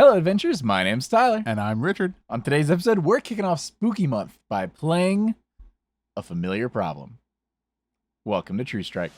Hello, adventurers. My name's Tyler. And I'm Richard. On today's episode, we're kicking off Spooky Month by playing a familiar problem. Welcome to True Strike.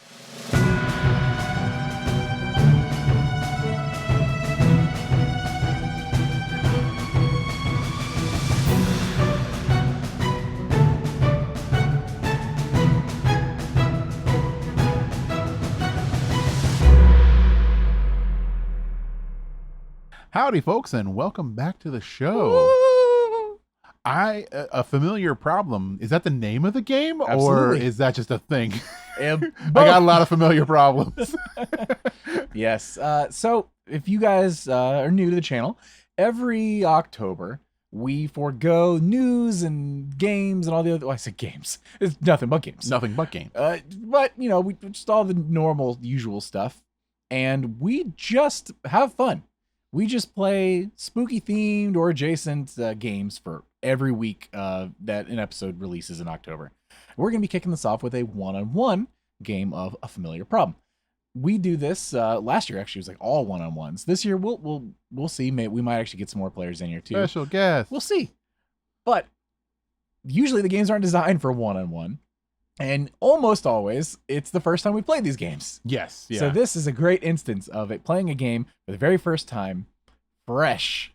Howdy, folks, and welcome back to the show. Woo! A familiar problem. Is that the name of the game, or Absolutely. is that just a thing? I Both. got a lot of familiar problems. Yes. So, if you guys are new to the channel, every October we forego news and games and all the other. Well, I said games. It's nothing but games. Nothing but game. But we just all the normal, usual stuff, and we just have fun. We just play spooky themed or adjacent games for every week that an episode releases in October. We're going to be kicking this off with a one-on-one game of a familiar problem. We do this last year. Actually, it was like all one-on-ones. This year, we'll see. We might actually get some more players in here too. Special guest. We'll see. But usually the games aren't designed for one-on-one, and almost always it's the first time we play these games. Yes. Yeah. So this is a great instance of it playing a game for the very first time, fresh,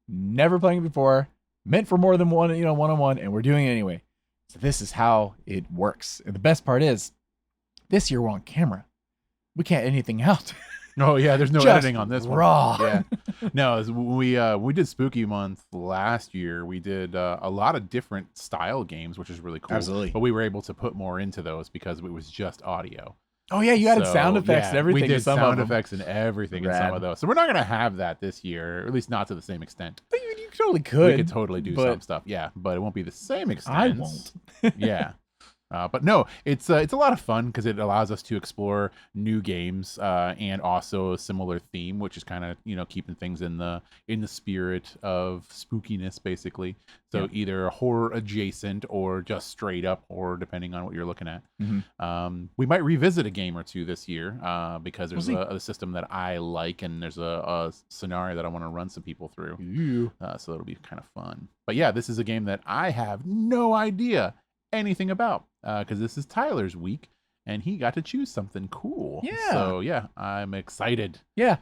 never playing it before, meant for more than one-on-one, and we're doing it anyway. So this is how it works. And the best part is, this year we're on camera. We can't edit anything out. Oh yeah. There's no Just editing on this raw. one. Yeah. No, we did Spooky Month last year. We did a lot of different style games, which is really cool. Absolutely. But we were able to put more into those because it was just audio. Oh yeah, you added So, sound effects and everything. We did in some sound of them. effects and everything in Rad. some of those. So we're not going to have that this year, or at least not to the same extent. But you totally could. We could totally do but some stuff, yeah, but it won't be the same extent. I won't. Yeah. But no, it's a lot of fun because it allows us to explore new games and also a similar theme, which is kind of keeping things in the spirit of spookiness, basically. So Yeah. either horror adjacent or just straight up horror, depending on what you're looking at. Mm-hmm. We might revisit a game or two this year because there's We'll a system that I like, and there's a scenario that I want to run some people through. Ooh. So that'll be kind of fun. But yeah, this is a game that I have no idea anything about because this is Tyler's week and he got to choose something cool. Yeah. So yeah, I'm excited. Yeah.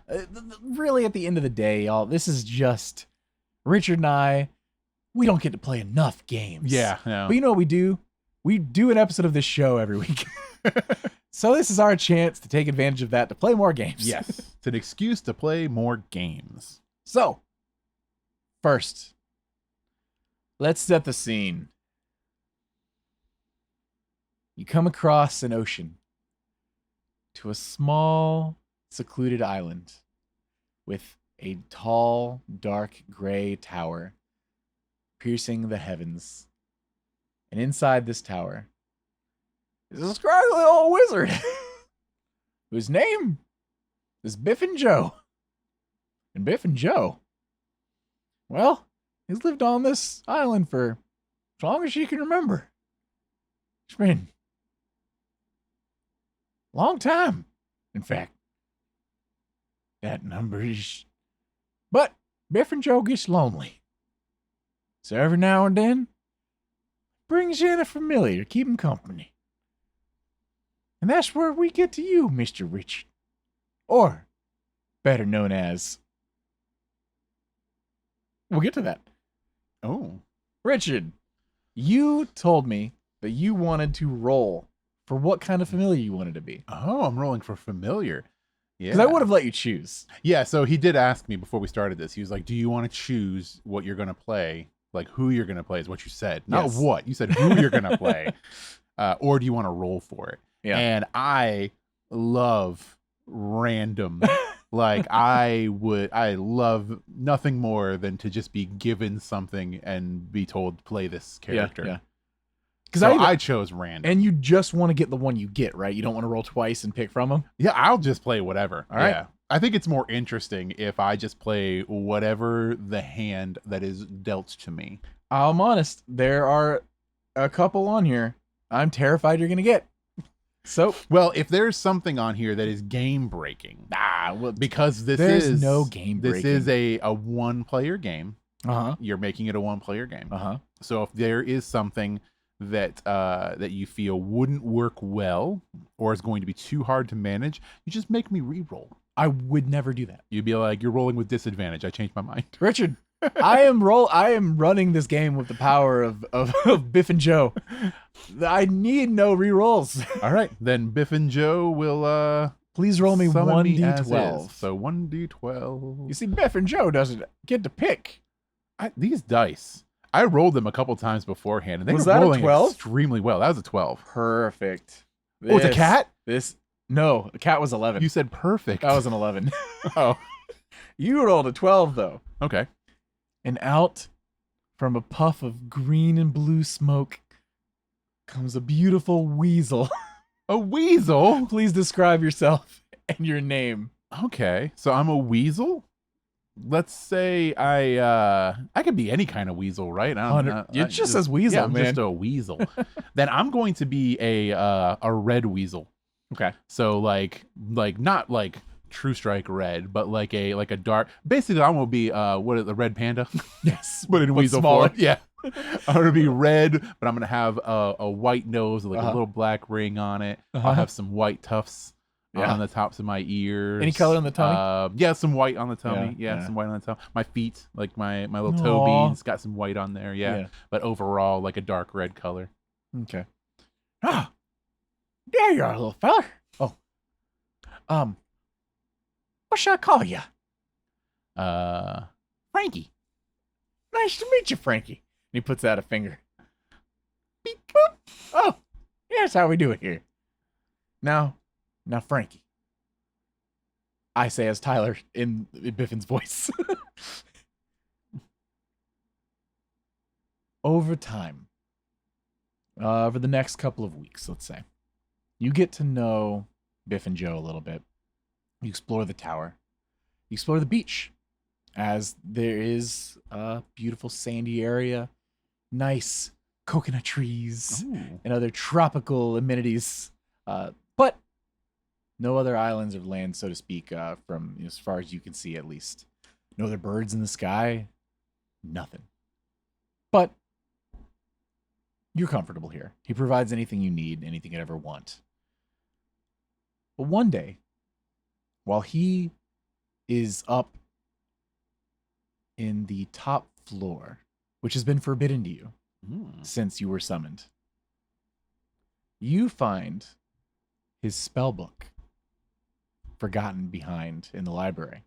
Really, at the end of the day, y'all, this is just Richard and I. We don't get to play enough games. Yeah. No. But you know what we do? We do an episode of this show every week. So this is our chance to take advantage of that to play more games. Yes. It's an excuse to play more games. So, first, let's set the scene. You come across an ocean to a small, secluded island with a tall, dark gray tower piercing the heavens. And inside this tower is a scraggly old wizard whose name is Biff and Joe. And Biff and Joe, well, he's lived on this island for as long as she can remember. It's been a long time, in fact. That number is... But Biff and Joe gets lonely. So every now and then, brings in a familiar to keep him company. And that's where we get to you, Mr. Richard. Or, better known as... We'll get to that. Oh. Richard, you told me that you wanted to roll for what kind of familiar you wanted to be. Oh, I'm rolling for familiar. Yeah. Because I would have let you choose. Yeah, so he did ask me before we started this. He was like, do you want to choose what you're going to play? Like who you're going to play is what you said. Not Yes. what. You said who you're going to play. Or do you want to roll for it? Yeah. And I love random. Like I love nothing more than to just be given something and be told play this character. Yeah. Because So I chose random. And you just want to get the one you get, right? You don't want to roll twice and pick from them. Yeah, I'll just play whatever. All right. Yeah. I think it's more interesting if I just play whatever the hand that is dealt to me. I'm honest. There are a couple on here I'm terrified you're going to get. So, Well, if there's something on here that is game breaking, well, because there's no game this breaking. is a one player game. Uh-huh. You're making it a one player game. Uh-huh. So if there is something that that you feel wouldn't work well or is going to be too hard to manage, you just make me re-roll. I would never do that. You'd be like, you're rolling with disadvantage. I changed my mind. Richard, I am running this game with the power of Biff and Joe. I need no re-rolls. All right, then Biff and Joe will Please roll me summon me as 1d12. is. So 1d12. You see, Biff and Joe doesn't get to pick. These dice, I rolled them a couple times beforehand, and they Was were that a rolling 12? extremely well. That was a 12. Perfect. Oh, it's a cat? No, a cat was 11. You said perfect. That was an 11. Oh, You rolled a 12, though. okay. And out from a puff of green and blue smoke comes a beautiful weasel. A weasel? Please describe yourself and your name. Okay, so I'm a weasel? Let's say I could be any kind of weasel, right? It just says weasel, yeah, I'm man. just a weasel. Then I'm going to be a red weasel. Okay. So like not like True Strike red, but like a dark. Basically, I'm gonna be what is the red panda? Yes. But in weasel smaller. form. Yeah. I'm gonna be red, but I'm gonna have a white nose with like a little black ring on it. I'll have some white tufts on the tops of my ears. Any color on the tummy? Yeah, some white on the tummy. Yeah. Some white on the tummy. My feet, like my little toe Aw. beans, got some white on there. Yeah. But overall, like a dark red color. Okay. Ah, there you are, little fella. Oh. What should I call you? Frankie. Nice to meet you, Frankie. And he puts out a finger. Beep, boop. Oh, here's how we do it here. Now, Frankie. I say as Tyler in Biffin's voice. Over time, over the next couple of weeks, let's say, you get to know Biff and Joe a little bit. You explore the tower. You explore the beach, as there is a beautiful sandy area, nice coconut trees, Ooh. and other tropical amenities, but no other islands of land, so to speak, from as far as you can see, at least. No other birds in the sky, nothing. But you're comfortable here. He provides anything you need, anything you'd ever want. But one day, while he is up in the top floor, which has been forbidden to you since you were summoned, you find his spell book forgotten behind in the library.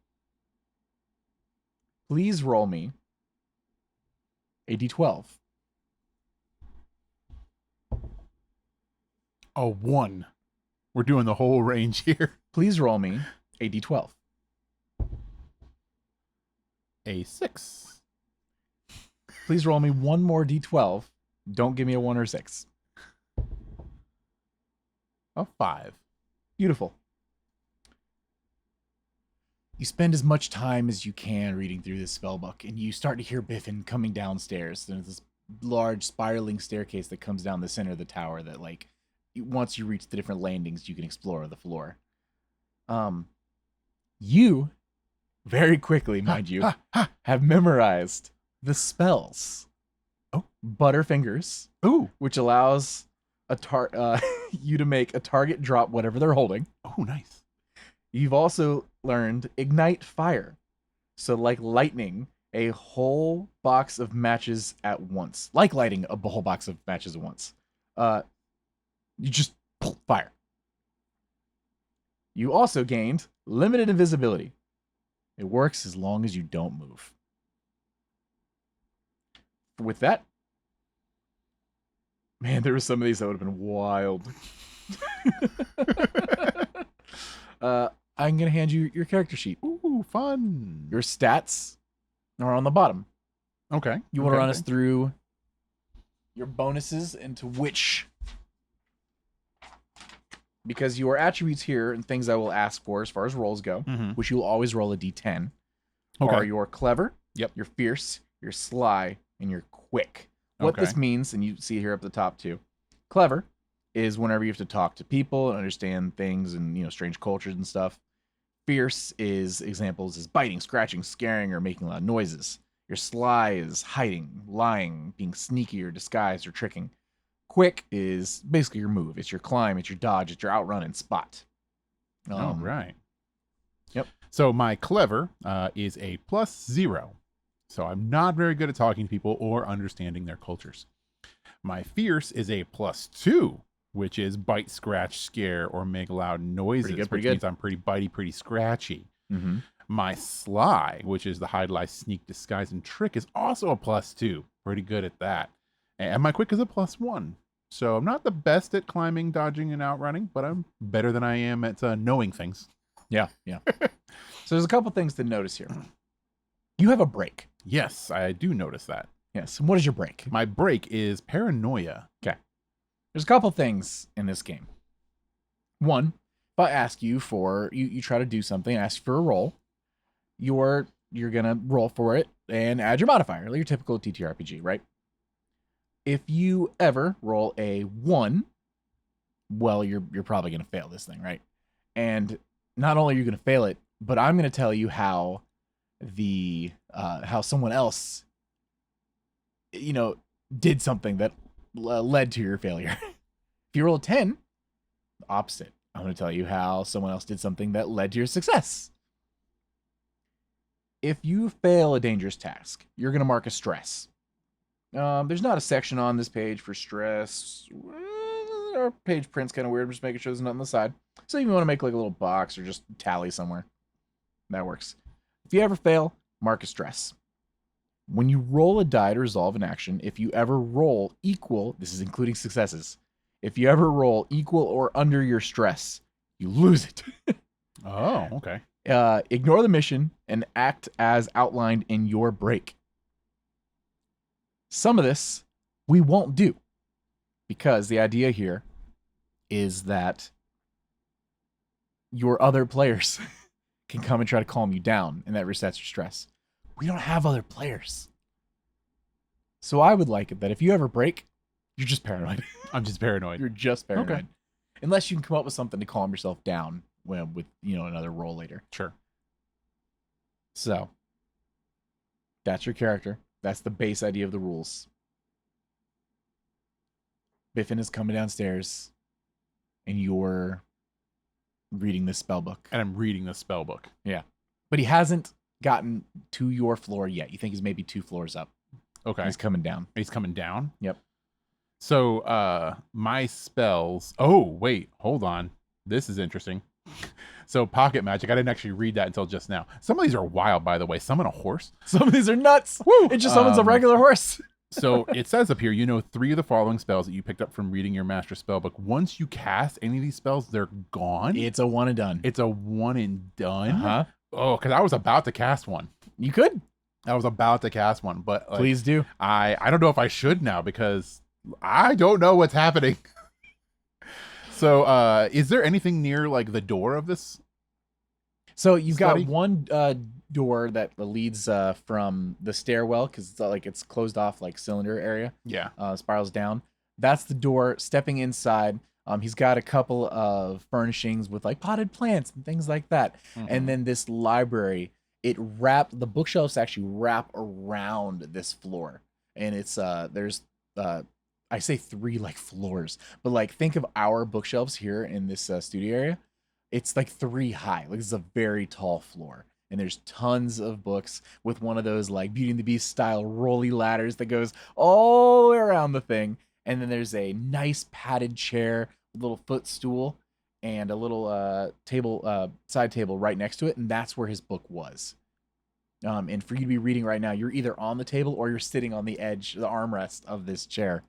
Please roll me a d12. A 1. We're doing the whole range here. Please roll me a d12. A 6. Please roll me one more d12. Don't give me a 1 or 6. A 5. Beautiful. You spend as much time as you can reading through this spellbook, and you start to hear Biffin coming downstairs. There's this large spiraling staircase that comes down the center of the tower that, like, once you reach the different landings, you can explore the floor. You, very quickly, mind you, have memorized the spells. Oh. Butterfingers. Ooh. Which allows you to make a target drop whatever they're holding. Oh, nice. You've also learned Ignite Fire. So like lightning a whole box of matches at once. Like lighting a whole box of matches at once. You just fire. You also gained Limited Invisibility. It works as long as you don't move. With that, man, there were some of these that would have been wild. I'm going to hand you your character sheet. Ooh, fun. Your stats are on the bottom. Okay. You want to run us through your bonuses into which, because your attributes here and things I will ask for as far as rolls go, which you'll always roll a d10, are your clever, your fierce, your sly, and your quick. What this means, and you see here up the top too. Clever is whenever you have to talk to people and understand things and, strange cultures and stuff. Fierce is examples is biting, scratching, scaring, or making loud noises. Your sly is hiding, lying, being sneaky or disguised or tricking. Quick is basically your move. It's your climb, it's your dodge, it's your outrun and spot. Oh, right. Yep. So my clever is a +0. So I'm not very good at talking to people or understanding their cultures. My fierce is a +2, which is bite, scratch, scare, or make loud noises, which means I'm pretty bitey, pretty scratchy. Mm-hmm. My sly, which is the hide, lie, sneak, disguise, and trick, is also a +2. Pretty good at that. And my quick is a +1. So I'm not the best at climbing, dodging, and outrunning, but I'm better than I am at knowing things. Yeah. So there's a couple things to notice here. You have a break. Yes, I do notice that. Yes. And what is your break? My break is paranoia. Okay. There's a couple things in this game. One, if I ask you for, you try to do something, ask for a roll, you're going to roll for it and add your modifier, like your typical TTRPG, right? If you ever roll a 1, well, you're probably going to fail this thing, right? And not only are you going to fail it, but I'm going to tell you how how someone else, did something that led to your failure. If you roll a 10, the opposite. I'm going to tell you how someone else did something that led to your success. If you fail a dangerous task, you're going to mark a stress. There's not a section on this page for stress. Our page print's kind of weird. I'm just making sure there's nothing on the side. So if you want to make like a little box or just tally somewhere, that works. If you ever fail, mark a stress. When you roll a die to resolve an action, if you ever roll equal, this is including successes, if you ever roll equal or under your stress, you lose it. Oh, okay. Ignore the mission and act as outlined in your break. Some of this we won't do because the idea here is that your other players can come and try to calm you down, and that resets your stress. We don't have other players. So I would like it that if you ever break, you're just paranoid. I'm just paranoid. You're just paranoid. Okay. Unless you can come up with something to calm yourself down with another roll later. Sure. So that's your character. That's the base idea of the rules. Biffin is coming downstairs, and you're reading this spell book. And I'm reading the spell book. Yeah. But he hasn't gotten to your floor yet. You think he's maybe 2 floors up. Okay. He's coming down. He's coming down? Yep. So my spells... Oh, wait. Hold on. This is interesting. So pocket magic, I didn't actually read that until just now. Some of these are wild, by the way. Summon a horse. Some of these are nuts. Woo! It just summons a regular horse. So it says up here, 3 of the following spells that you picked up from reading your master spellbook. Once you cast any of these spells, they're gone. It's a one and done. It's a one and done. Uh-huh. Oh, because I was about to cast one. You could. I was about to cast one, but please do. I don't know if I should now because I don't know what's happening. So is there anything near like the door of this? So you've got one door that leads from the stairwell because it's closed off like cylinder area. Yeah. Spirals down. That's the door. Stepping inside, he's got a couple of furnishings with like potted plants and things like that. Mm-hmm. And then this library, the bookshelves actually wrap around this floor. And it's there's I say 3 like floors, but like think of our bookshelves here in this studio area. It's like 3 high. Like it's a very tall floor. And there's tons of books with one of those like Beauty and the Beast style rolly ladders that goes all the way around the thing. And then there's a nice padded chair, a little footstool, and a little side table right next to it. And that's where his book was. And for you to be reading right now, you're either on the table or you're sitting on the edge, the armrest of this chair,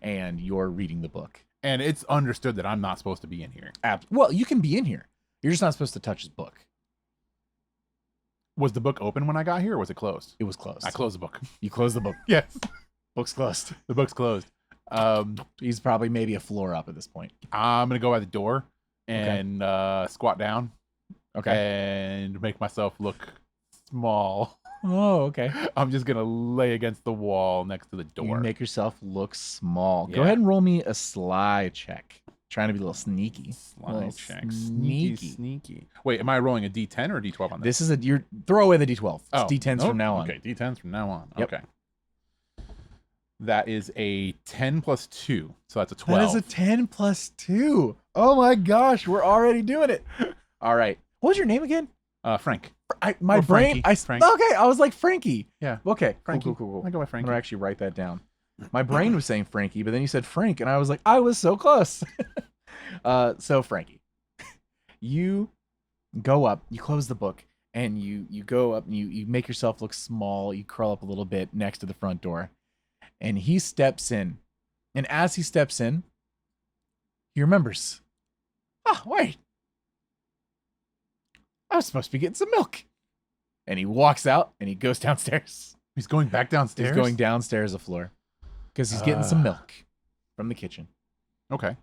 and you're reading the book. And it's understood that I'm not supposed to be in here. Well, you can be in here. You're just not supposed to touch his book. Was the book open when I got here, or was it closed? It was closed. I closed the book. You closed the book. Yes. Book's closed. The book's closed. He's probably maybe a floor up at this point. I'm going to go by the door and squat down. Okay. And make myself look small. Oh, okay. I'm just going to lay against the wall next to the door. You make yourself look small. Yeah. Go ahead and roll me a sly check. Trying to be a little sneaky. Slide check. Sneaky. Sneaky. Wait, am I rolling a D10 or a D12 on this? This is you throw away the D12. It's Oh, D10s nope. from now on. Okay, D10s from now on. Yep. Okay. That is a 10 plus 2. So that's a 12. That is a 10 plus 2. Oh my gosh, we're already doing it. All right. What was your name again? Frank. My Or brain. Frankie. Okay, I was like Frankie. Yeah. Okay. Frankie. Cool. I go with I'm Frankie. gonna actually write that down. My brain was saying Frankie, but then you said Frank, and I was like, I was so close. So Frankie, you go up, you close the book, and you go up and you make yourself look small. You curl up a little bit next to the front door, and he steps in. And as he steps in, he remembers. Oh, wait. I was supposed to be getting some milk. And he walks out and he goes downstairs. He's going back downstairs? He's going downstairs the floor because he's getting some milk from the kitchen. Okay.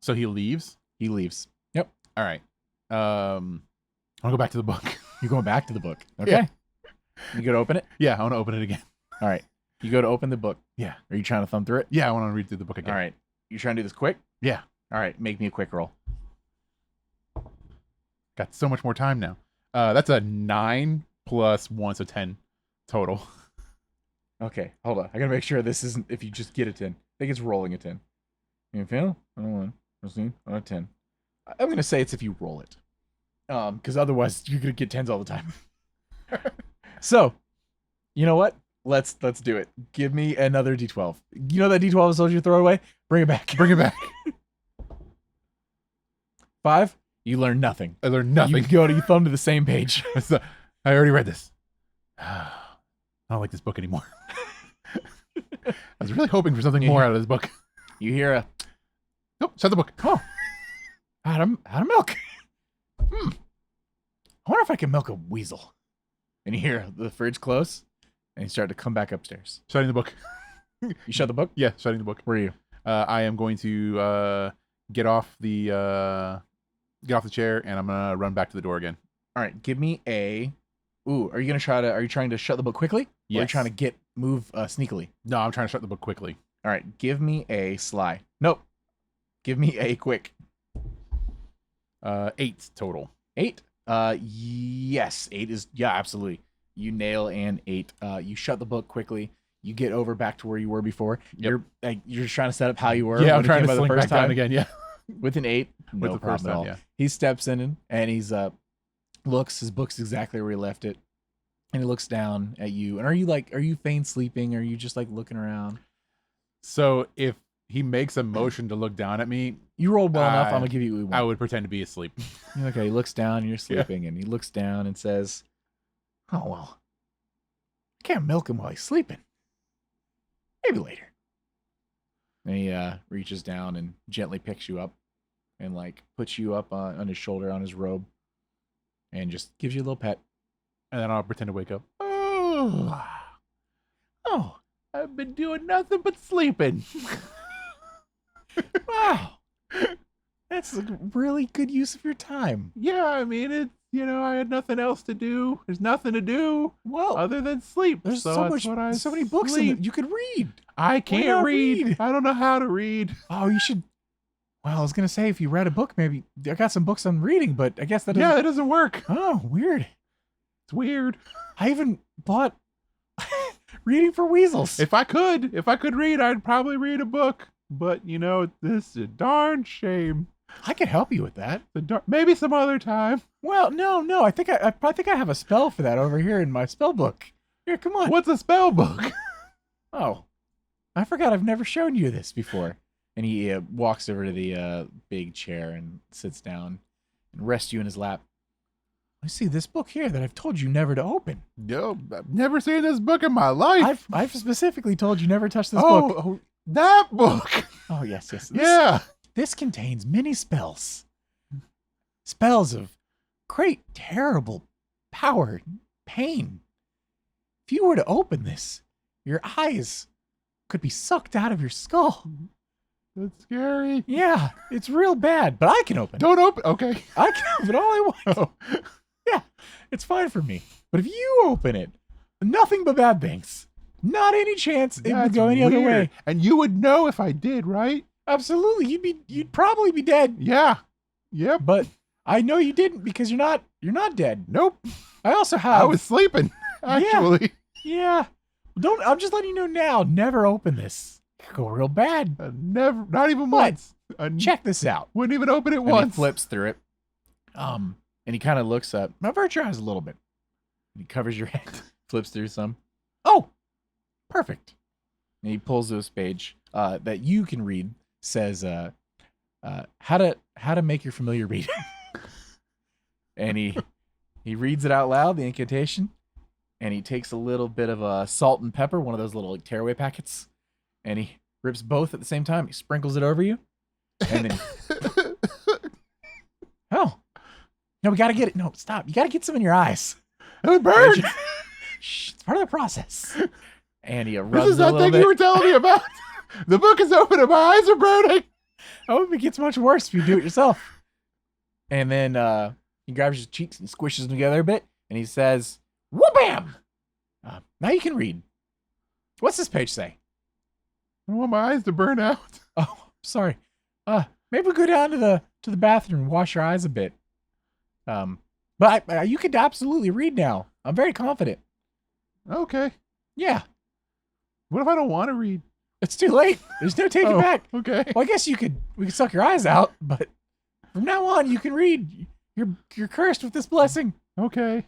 So he leaves? He leaves. Yep. All right. I'll go back to the book. You're going back to the book. Okay. Yeah. You go to open it? Yeah, I want to open it again. All right. You go to open the book. Yeah. Are you trying to thumb through it? Yeah, I want to read through the book again. All right. You trying to do this quick? Yeah. All right. Make me a quick roll. Got so much more time now. That's a 9 plus 1, so 10 total. Okay. Hold on. I got to make sure this isn't if you just get a 10. I think it's rolling a 10. You feel? I don't want to on a 10. I'm going to say it's if you roll it. Because otherwise you're going to get 10s all the time. So, you know what? Let's do it. Give me another D12. You know that D12 I told you to throw away? Bring it back. Bring it back. 5. You learn nothing. I learned nothing. You thumb to the same page. I already read this. I don't like this book anymore. I was really hoping for something more out of this book. You hear a... Nope, shut the book. Oh. Out of milk. I wonder if I can milk a weasel. And you hear the fridge close, and you start to come back upstairs. Shutting the book. You shut the book? Yeah, shutting the book. Where are you? I am going to get off the chair, and I'm gonna run back to the door again. All right, give me a... Ooh, are you trying to shut the book quickly? Yes. Or are you trying to move sneakily? No, I'm trying to shut the book quickly. All right, give me a sly. Nope. Give me a quick. 8 total. 8? Yes. 8 is... Yeah, absolutely. You nail an 8. You shut the book quickly. You get over back to where you were before. Yep. You're just trying to set up how you were. Yeah, I'm trying to the slink first back time. down again, yeah. With an 8, no the problem first at time, all. yeah. He steps in and he's looks. His book's exactly where he left it, and he looks down at you. And are you feign sleeping? Or are you just like looking around? So if he makes a motion to look down at me, You rolled well enough. I'm gonna give you one. I would pretend to be asleep. Okay, he looks down and you're sleeping, and he looks down and says, "Oh well, I can't milk him while he's sleeping. Maybe later." And he reaches down and gently picks you up, and like puts you up on his shoulder on his robe, and just gives you a little pet. And then I'll pretend to wake up. Oh, I've been doing nothing but sleeping. wow, that's a really good use of your time. Yeah, I mean, I had nothing else to do. There's nothing to do Well, other than sleep. there's so so that's much, what I so many books sleep. you could read. I not can't read. read? I don't know how to read. Oh, you should. Well, I was gonna say if you read a book, maybe I got some books on reading, but I guess that doesn't. Yeah, that doesn't work. Oh, weird. It's weird. I even bought Reading for Weasels. If I could read, I'd probably read a book. But this is a darn shame. I could help you with that. Maybe some other time. Well, no. I think I have a spell for that over here in my spell book. Here, come on. What's a spell book? Oh, I forgot. I've never shown you this before. And he walks over to the big chair and sits down and rests you in his lap. I see this book here that I've told you never to open. No, I've never seen this book in my life. I've specifically told you never touch this book. Oh, that book. Oh, yes. Yeah. This contains many spells. Spells of great, terrible power, pain. If you were to open this, your eyes could be sucked out of your skull. That's scary. Yeah, it's real bad, but I can open it. Don't open. Okay. I can open all I want. Oh. Yeah, it's fine for me. But if you open it, nothing but bad things. Not any chance it would go any other way. And you would know if I did, right? Absolutely. You'd probably be dead. Yeah. Yep. But I know you didn't because you're not dead. Nope. I also have I was sleeping, actually. Yeah. I'm just letting you know now, never open this. It could go real bad. Never, not even But once. check this out. Wouldn't even open it And once. he flips through it. And he kind of looks up. Now avert your eyes a little bit. And he covers your head, flips through some. Oh, perfect. And he pulls this page that you can read. Says how to make your familiar read. And he reads it out loud, the incantation, and he takes a little bit of salt and pepper, one of those little tearaway packets, and he rips both at the same time. He sprinkles it over you, and then oh no, we gotta get it. No, stop. You gotta get some in your eyes. It burns. Shh, it's part of the process. And he rubs This is it a that little thing bit. you were telling me about. The book is open and my eyes are burning. I hope it gets much worse if you do it yourself. And then he grabs his cheeks and squishes them together a bit, and he says, "Whoop-bam!" Now you can read. What's this page say? I want my eyes to burn out. Oh, sorry. Maybe we'll go down to the bathroom and wash your eyes a bit. But you could absolutely read now. I'm very confident. Okay. Yeah, What if I don't want to read? it's too late. There's no taking back. Okay. Well, I guess we could suck your eyes out, but from now on you can read. You're cursed with this blessing. Okay.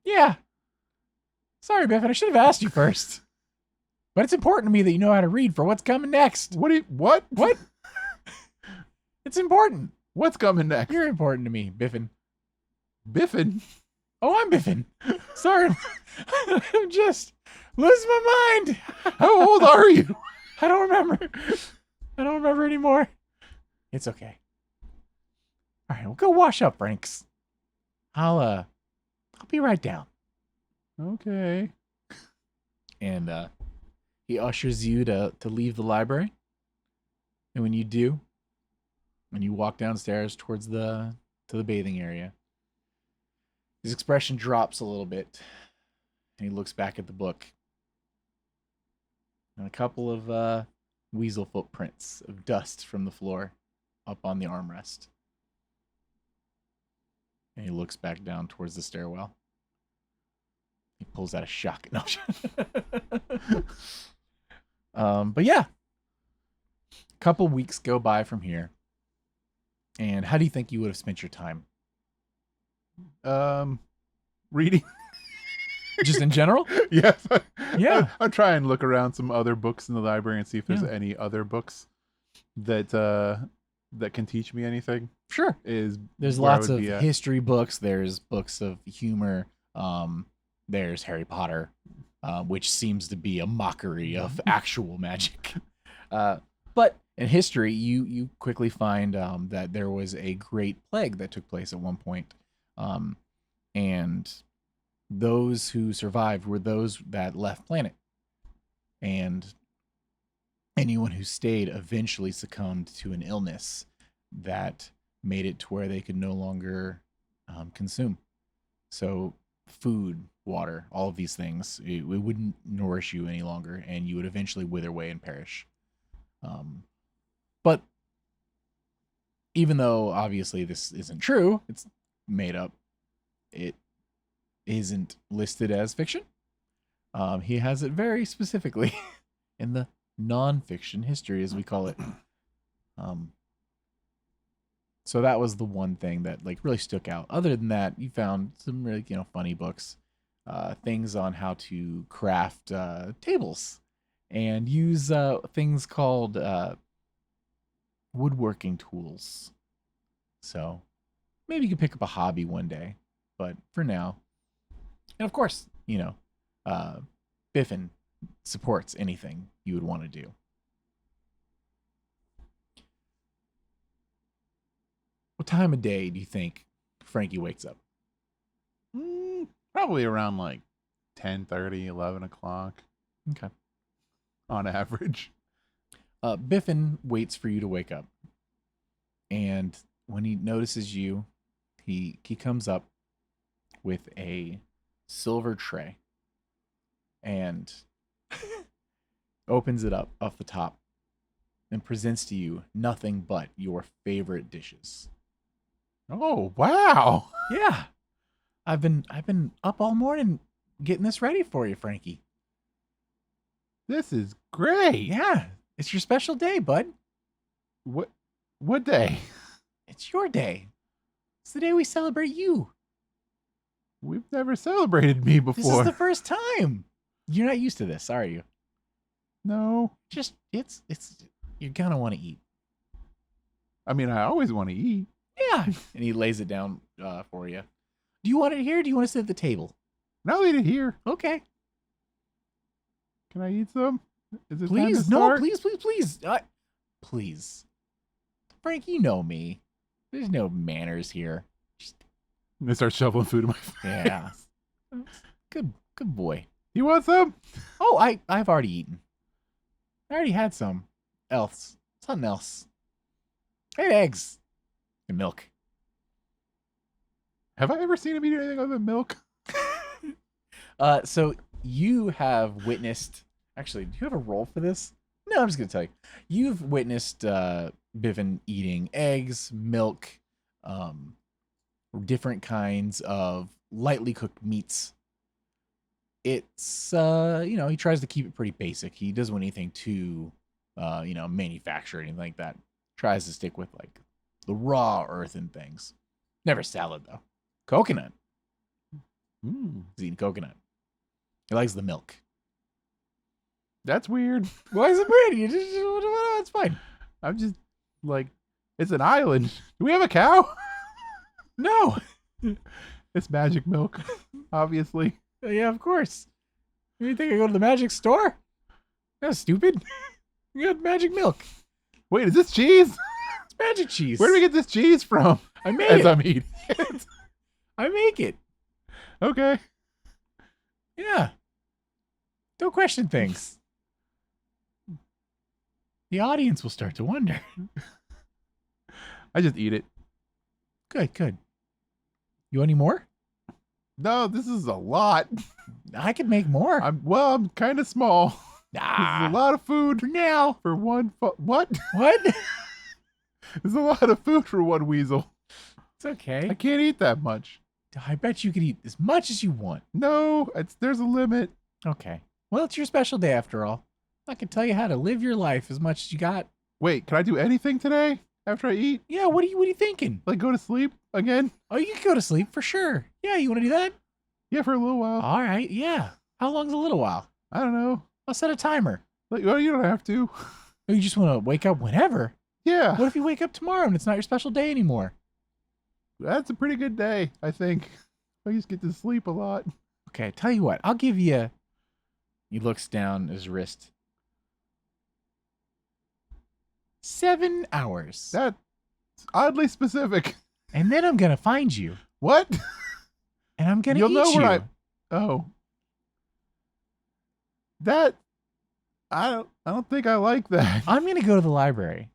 Yeah. Sorry, Biffin. I should have asked you first. But it's important to me that you know how to read for what's coming next. What? What? It's important. What's coming next? You're important to me, Biffin. Biffin. Oh, I'm Biffin. Sorry. I'm just losing my mind. How old are you? I don't remember anymore. It's okay. All right, we'll go wash up, Franks. I'll be right down. Okay. And he ushers you to leave the library. And when you do, when you walk downstairs towards the bathing area, his expression drops a little bit, and he looks back at the book. And a couple of weasel footprints of dust from the floor up on the armrest. And he looks back down towards the stairwell. He pulls out a shotgun. No. But yeah, a couple weeks go by from here. And how do you think you would have spent your time? Reading. Just in general? Yes. Yeah. I'll try and look around some other books in the library and see if there's Yeah. any other books that can teach me anything. Sure. There's There's lots of history books. There's books of humor. There's Harry Potter, which seems to be a mockery of actual magic. But in history, you quickly find that there was a great plague that took place at one point. And those who survived were those that left planet. And anyone who stayed eventually succumbed to an illness that made it to where they could no longer consume. So food, water, all of these things, it wouldn't nourish you any longer, and you would eventually wither away and perish. But even though obviously this isn't true, it's made up, it isn't listed as fiction. He has it very specifically in the non-fiction history, as we call it. So that was the one thing that like really stuck out. Other than that, you found some really funny books, things on how to craft tables and use things called woodworking tools. So maybe you could pick up a hobby one day, but for now, and of course, Biffin supports anything you would want to do. What time of day do you think Frankie wakes up? Probably around like 10:30, 11 o'clock. Okay. On average. Biffin waits for you to wake up. And when he notices you, he comes up with a silver tray and opens it up off the top. and presents to you nothing but your favorite dishes. Oh, wow. Yeah. I've been up all morning getting this ready for you, Frankie. This is great. Yeah. It's your special day, bud. What day? It's your day. It's the day we celebrate you. We've never celebrated me This before. is the first time. You're not used to this, are you? No. Just it's you're gonna want to eat. I mean, I always want to eat. Yeah. And he lays it down for you. Do you want it here? Or do you want to sit at the table? Now eat it here. Okay. Can I eat some? Is it time to Please, no, start? please. Please. Frank, you know me. There's no manners here. And I start shoveling food in my face. Yeah. Good boy. You want some? Oh, I've already eaten. I already had some. Something else. I had eggs. And milk. Have I ever seen him eat anything other than milk? So you have witnessed. Actually, do you have a roll for this? No, I'm just gonna tell you. You've witnessed Biven eating eggs, milk, different kinds of lightly cooked meats. It's he tries to keep it pretty basic. He doesn't want anything too manufactured or anything like that. Tries to stick with like the raw earthen things. Never salad though. Coconut. He's eating coconut. He likes the milk. That's weird. Why is it weird? It's fine. I'm just like, it's an island. Do we have a cow? No. It's magic milk, obviously. Yeah, of course. You think I go to the magic store? That's stupid. You got magic milk. Wait, is this cheese? It's magic cheese. Where do we get this cheese from? I made As it. I'm eating it. I make it. Okay. Yeah. Don't question things. The audience will start to wonder. I just eat it. Good. You want any more? No, this is a lot. I could make more. I'm kind of small. This is a lot of food for now. for one. What? What? There's a lot of food for one weasel. It's okay. I can't eat that much. I bet you could eat as much as you want. No, there's a limit. Okay. Well, it's your special day after all. I can tell you how to live your life as much as you got. Wait, can I do anything today after I eat? Yeah, what are you thinking? Like go to sleep again? Oh, you can go to sleep for sure. Yeah, you want to do that? Yeah, for a little while. All right, yeah. How long's a little while? I don't know. I'll set a timer. Like, well, you don't have to. Oh, you just want to wake up whenever? Yeah, What if you wake up tomorrow and it's not your special day anymore? that's a pretty good day, I think. I just get to sleep a lot. Okay, tell you what. I'll give you. He looks down his wrist. 7 hours. That's oddly specific. And then I'm going to find you. What? And I'm going to You'll eat know you. where Oh. That I don't think I like that. I'm going to go to the library.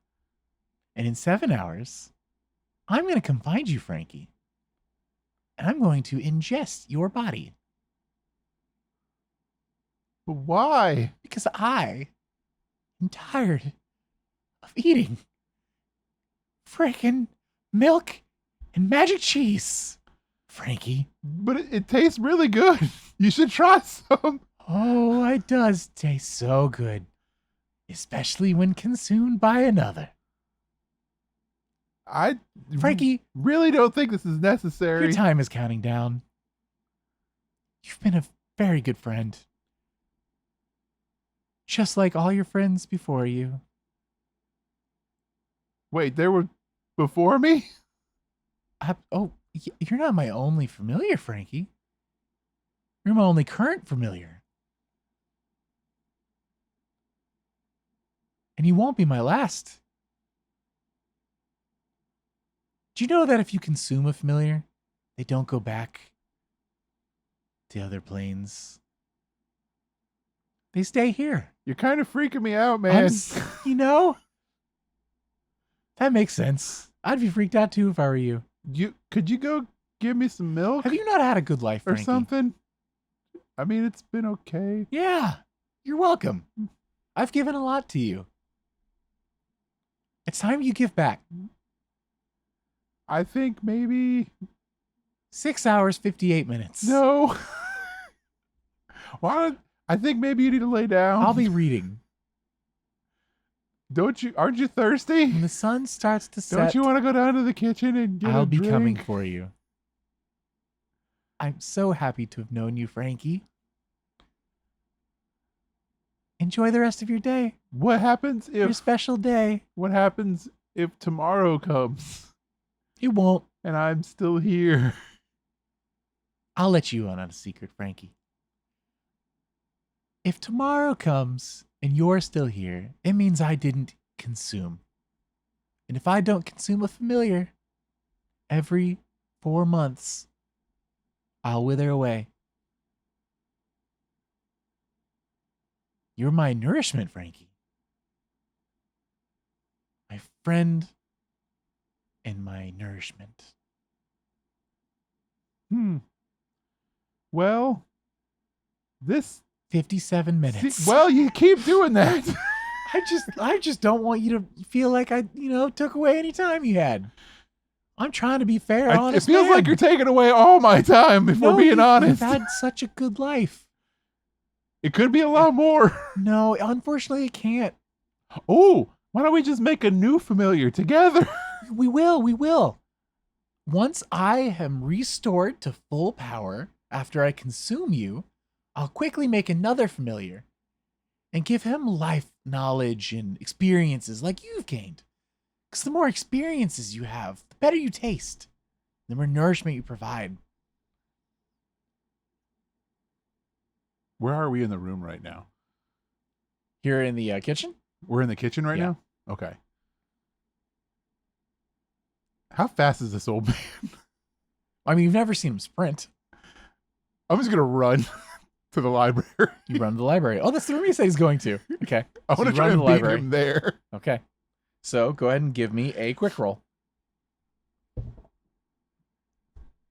And in 7 hours, I'm going to come find you, Frankie. And I'm going to ingest your body. Why? Because I am tired of eating frickin' milk and magic cheese, Frankie. But it tastes really good. You should try some. Oh, it does taste so good. Especially when consumed by another. I Frankie, really don't think this is necessary. your time is counting down. You've been a very good friend. Just like all your friends before you. Wait, there were before me? You're not my only familiar, Frankie. You're my only current familiar. And you won't be my last. Do you know that if you consume a familiar, they don't go back to other planes? They stay here. You're kind of freaking me out, man. You know? That makes sense. I'd be freaked out too if I were you. Could you go give me some milk Have you not had a good life, or Frankie? something? I mean, it's been okay. Yeah. You're welcome. I've given a lot to you. It's time you give back. I think maybe 6 hours, 58 minutes. no. Why? I think maybe you need to lay down. I'll be reading. Don't you? Aren't you thirsty? When the sun starts to set, Don't you want to go down to the kitchen and get I'll a be drink? coming for you. I'm so happy to have known you, Frankie. Enjoy the rest of your day. What happens Your if? special day. What happens if tomorrow comes It won't. and I'm still here? I'll let you in on a secret, Frankie. If tomorrow comes and you're still here, it means I didn't consume. And if I don't consume a familiar, every 4 months, I'll wither away. You're my nourishment, Frankie. My friend and my nourishment. Well, this 57 minutes. well, you keep doing that. I just don't want you to feel like I, took away any time you had. I'm trying to be fair, It honest. feels like you're taking away all my time, if we're being honest. You've had such a good life. It could be a lot more. No, unfortunately, it can't. Oh, why don't we just make a new familiar together? We will. Once I am restored to full power after I consume you, I'll quickly make another familiar and give him life knowledge and experiences like you've gained. Because the more experiences you have, the better you taste, the more nourishment you provide. Where are we in the room right now? Here in the kitchen? We're in the kitchen right Yeah. now? Okay. How fast is this old man? I mean, you've never seen him sprint. I'm just going to run to the library. You run to the library. Oh, that's the room he said he's going to. Okay. I So want to you try run and to the beat library. him there. Okay. So go ahead and give me a quick roll.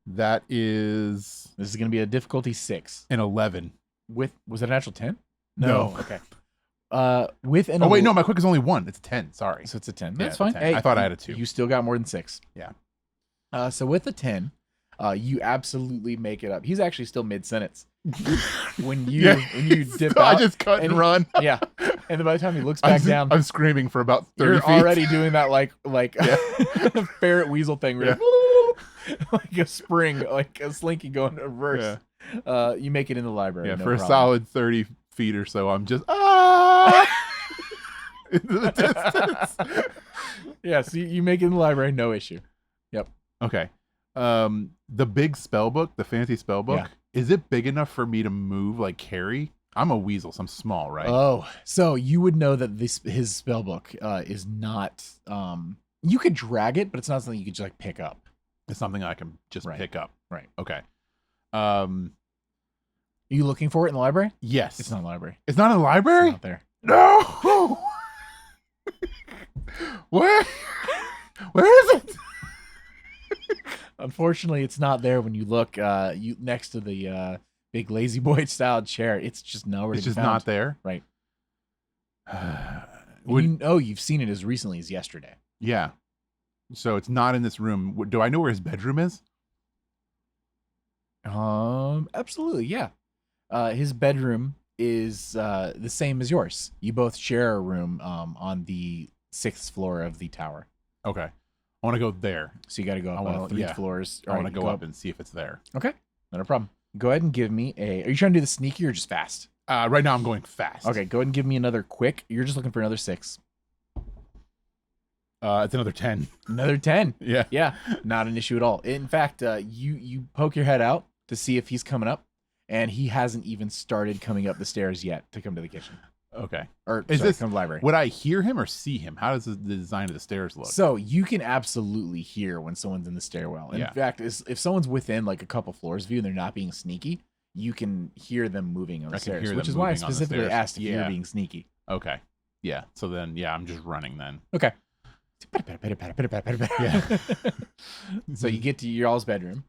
That is This is going to be a difficulty 6. an 11. Was it a natural 10? No. Okay. With an Oh, wait, no, my quick is only 1. It's a 10. Sorry. So it's a 10. Yeah, That's it's a fine. 10. Hey, I thought I had a 2. You still got more than 6. Yeah. So with the 10, you absolutely make it up. He's actually still mid-sentence. When you dip out. I just cut and run. Yeah. And then by the time he looks back down, I'm screaming for about 30 you're feet. already doing that like ferret weasel thing. Where like a spring, like a slinky going in reverse. Yeah. You make it in the library. Yeah, no for problem. a solid 30 feet or so, I'm just into the distance. Yeah, so you make it in the library, no issue. Yep. Okay. The big spell book, the fancy spell book, Yeah. is it big enough for me to move, like carry? I'm a weasel, so I'm small, right? Oh, so you would know that his spell book is not. You could drag it, but it's not something you could just like pick up. It's something I can just Right. pick up. Right. Okay. Are you looking for it in the library? Yes. It's not in the library. It's not in the library? It's not there. No. Where? Where is it? Unfortunately, it's not there when you look. You next to the big lazy boy style chair. It's just nowhere. It's to be just found. not there. Right. Would, You've seen it as recently as yesterday. yeah. So it's not in this room. Do I know where his bedroom is? Absolutely, yeah. His bedroom is the same as yours. You both share a room on the 6th floor of the tower. Okay. I want to go there. So you got to go up 3 floors. I want to go up and see if it's there. Okay, not a problem. Go ahead and give me a. Are you trying to do the sneaky or just fast? Right now I'm going fast. Okay, go ahead and give me another quick. You're just looking for another 6. It's another 10. Another 10. Yeah. Yeah, not an issue at all. In fact, you poke your head out to see if he's coming up, and he hasn't even started coming up the stairs yet to come to the kitchen. Okay. Or Is sorry, this come to the library? Would I hear him or see him? How does the design of the stairs look? So you can absolutely hear when someone's in the stairwell. In Yeah. fact, if someone's within like a couple floors of you and they're not being sneaky, you can hear them moving on the I can stairs, hear which them is why I moving on the specifically stairs. asked if you were Yeah. being sneaky. Okay. Yeah. So then, yeah, I'm just running then. Okay. Yeah. So you get to your all's bedroom.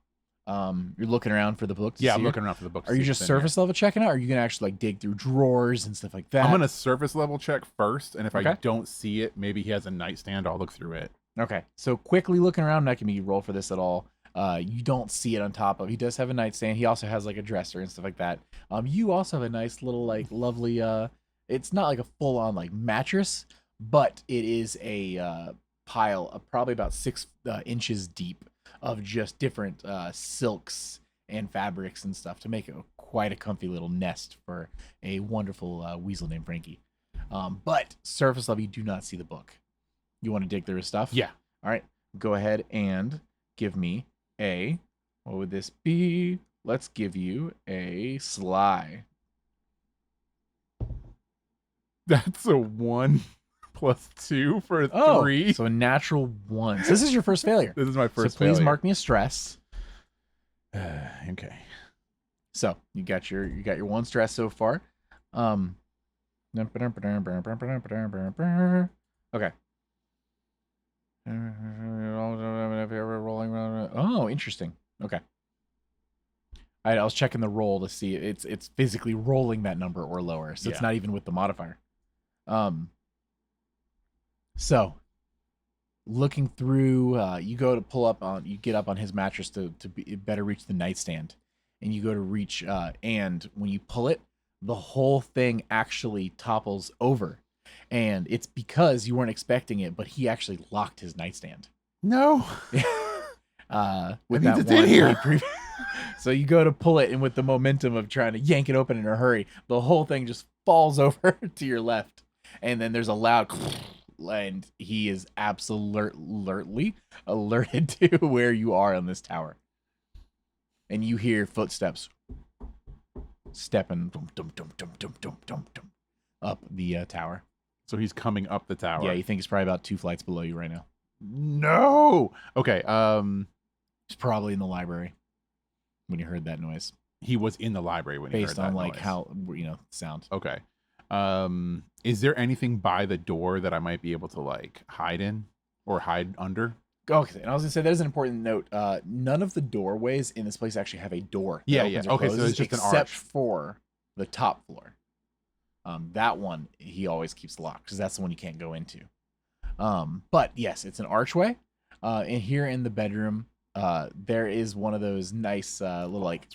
You're looking around for the book. Yeah, I'm see looking around for the book. Are you just surface level checking out? Or are you gonna actually like dig through drawers and stuff like that? I'm gonna surface level check first, and if I Okay. don't see it, maybe he has a nightstand. I'll look through it. Okay, so quickly looking around, not gonna be roll for this at all. You don't see it on top of. He does have a nightstand. He also has like a dresser and stuff like that. You also have a nice little like lovely. It's not like a full on like mattress, but it is a pile of probably about 6 inches deep of just different silks and fabrics and stuff to make it quite a comfy little nest for a wonderful weasel named Frankie. But surface level, you do not see the book. You want to dig through his stuff? Yeah. All right. Go ahead and give me a. What would this be? Let's give you a sly. That's a 1 plus 2 for a 3. So a natural 1. So this is your first failure. This is my first So please failure. mark me a stress. Okay. So you got your 1 stress so far. Okay. Oh, interesting. Okay. I was checking the roll to see it's physically rolling that number or lower, so it's not even with the modifier. So looking through, you go to pull up on, you get up on his mattress to better reach the nightstand, and you go to reach, and when you pull it, the whole thing actually topples over. And it's because you weren't expecting it, but he actually locked his nightstand. No. With that that means it's in here. So you go to pull it, and with the momentum of trying to yank it open in a hurry, the whole thing just falls over to your left. And then there's a loud, and he is absolutely alerted to where you are on this tower. And you hear footsteps stepping up the tower. So he's coming up the tower. Yeah, you think he's probably about 2 flights below you right now. No. Okay. He's probably in the library when you heard that noise. He was in the library when he heard that based on like noise. how sound. Okay. Is there anything by the door that I might be able to like hide in or hide under? Okay, and I was gonna say that is an important note. None of the doorways in this place actually have a door. Yeah. Okay, So it's just an arch. except for the top floor. That one he always keeps locked because that's the one you can't go into. But yes, it's an archway. And here in the bedroom, there is one of those nice little like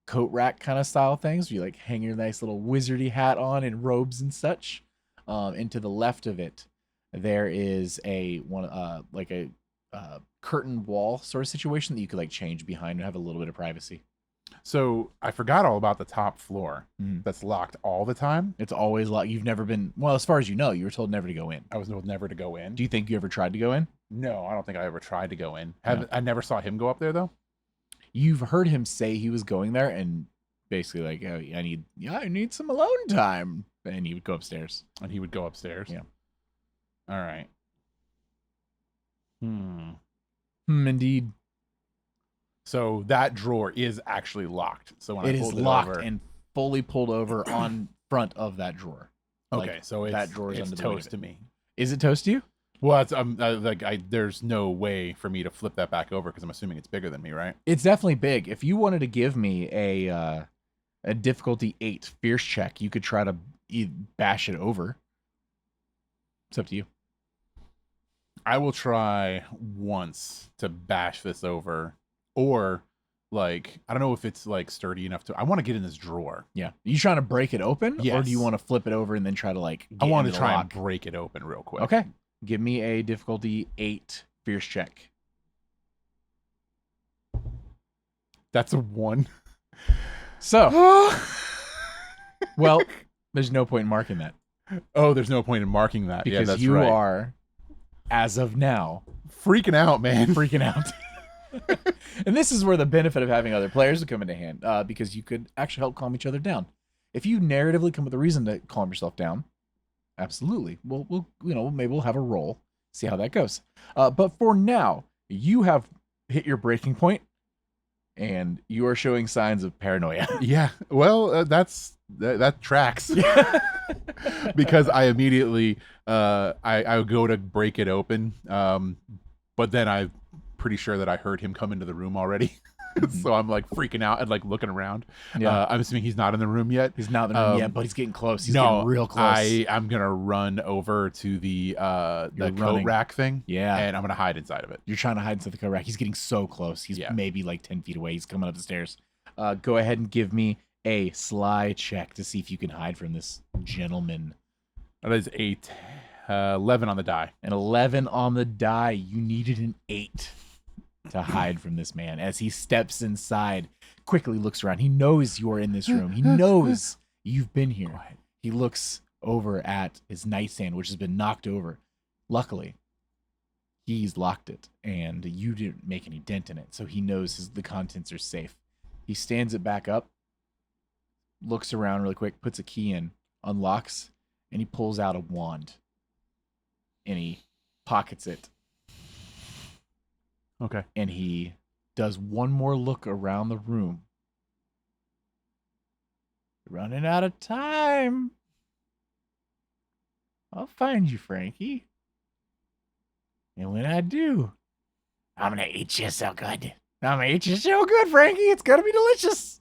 coat rack kind of style things where you like hang your nice little wizardy hat on and robes and such. And to the left of it, there is a curtain wall sort of situation that you could like change behind and have a little bit of privacy. So I forgot all about the top floor. That's locked all the time. It's always locked. You've never been, well, as far as you know, you were told never to go in. I was told never to go in. Do you think you ever tried to go in? No, I don't think I ever tried to go in. No. I never saw him go up there though. You've heard him say he was going there and basically like, oh, I need some alone time. And he would go upstairs. And he would go upstairs. Yeah. All right. Indeed. So that drawer is actually locked. So when It I is pulled it locked over, and fully pulled over on front of that drawer. okay, Like, so that drawer is it's under the weight toast of to it. me. Is it toast to you? Well, it's there's no way for me to flip that back over because I'm assuming it's bigger than me, right? It's definitely big. If you wanted to give me a difficulty 8 fierce check, you could try to bash it over. It's up to you. I will try once to bash this over, or like I don't know if it's like sturdy enough to. I want to get in this drawer. Yeah. Are you trying to break it open? Or Yes. do you want to flip it over and then try to like I want to into the try lock? and break it open real quick. Okay. Give me a difficulty 8 fierce check. That's a 1. So, well, there's no point in marking that Oh, there's no point in marking that. because that's you right. are, as of now, freaking out, man. freaking out. And this is where the benefit of having other players would come into hand, because you could actually help calm each other down. If you narratively come with a reason to calm yourself down, absolutely. We'll maybe we'll have a roll, see how that goes. But for now, you have hit your breaking point, and you are showing signs of paranoia. Yeah. Well, that tracks. Because I immediately I go to break it open, but then I'm pretty sure that I heard him come into the room already. So I'm like freaking out and like looking around. Yeah. I'm assuming he's not in the room yet. He's not in the room yet, but he's getting close. He's no, getting real close. I'm gonna run over to the coat running. rack thing. Yeah. And I'm gonna hide inside of it. You're trying to hide inside the coat rack. He's getting so close. He's Yeah. maybe like 10 feet away. He's coming up the stairs. Go ahead and give me a sly check to see if you can hide from this gentleman. That is 11 on the die. An 11 on the die. You needed an 8 to hide from this man. As he steps inside, quickly looks around. He knows you're in this room. He knows you've been here. He looks over at his nightstand, which has been knocked over. Luckily, he's locked it, and you didn't make any dent in it, so he knows the contents are safe. He stands it back up, looks around really quick, puts a key in, unlocks, and he pulls out a wand. And he pockets it. Okay. And he does one more look around the room. Running out of time. I'll find you, Frankie. And when I do, I'm going to eat you so good. I'm going to eat you so good, Frankie. It's going to be delicious.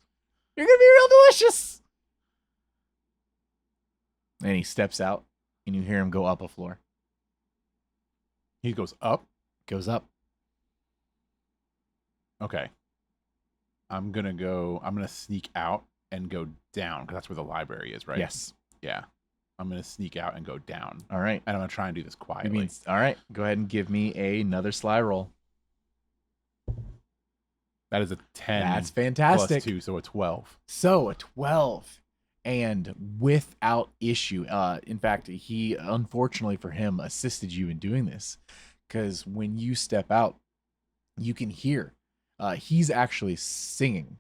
You're going to be real delicious. And he steps out, and you hear him go up a floor. He goes up? Goes up. Okay. I'm going to sneak out and go down, because that's where the library is, right? Yes. Yeah. I'm going to sneak out and go down. All right. And I'm going to try and do this quietly. All right. Go ahead and give me another sly roll. That is a 10. That's fantastic. Plus 2, so a 12. So a 12. And without issue. In fact, he, unfortunately for him, assisted you in doing this. Because when you step out, you can hear he's actually singing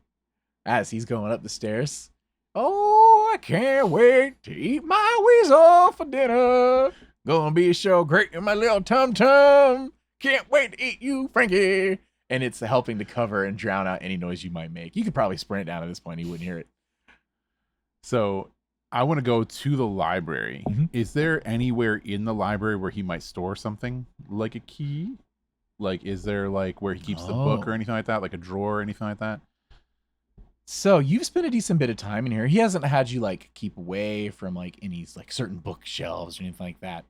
as he's going up the stairs. Oh, I can't wait to eat my weasel for dinner. Gonna be so great in my little tum-tum. Can't wait to eat you, Frankie. And it's helping to cover and drown out any noise you might make. You could probably sprint down at this point. You wouldn't hear it. So I want to go to the library. Mm-hmm. Is there anywhere in the library where he might store something? Like a key? Like, is there like where he keeps the book or anything like that? Like a drawer or anything like that? So you've spent a decent bit of time in here. He hasn't had you like keep away from like any like certain bookshelves or anything like that.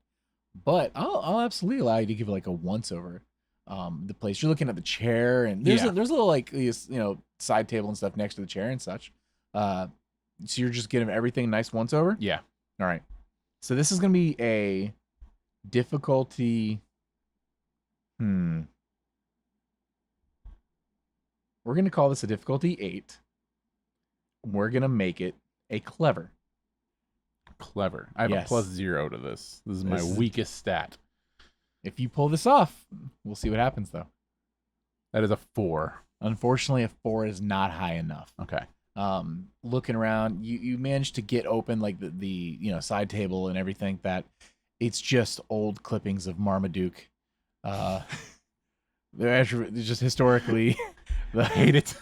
But I'll absolutely allow you to give like a once over. The place you're looking at the chair, and there's a little like this, side table and stuff next to the chair and such. So you're just getting everything nice once over? Yeah. All right. So this is going to be a difficulty. We're going to call this a difficulty 8. We're going to make it a clever. Clever. I have a +0 to this. This is my weakest stat. If you pull this off, we'll see what happens, though. That is a 4. Unfortunately, a 4 is not high enough. Okay. Looking around, you managed to get open like the side table and everything. That it's just old clippings of Marmaduke. They're actually just historically. I hate it.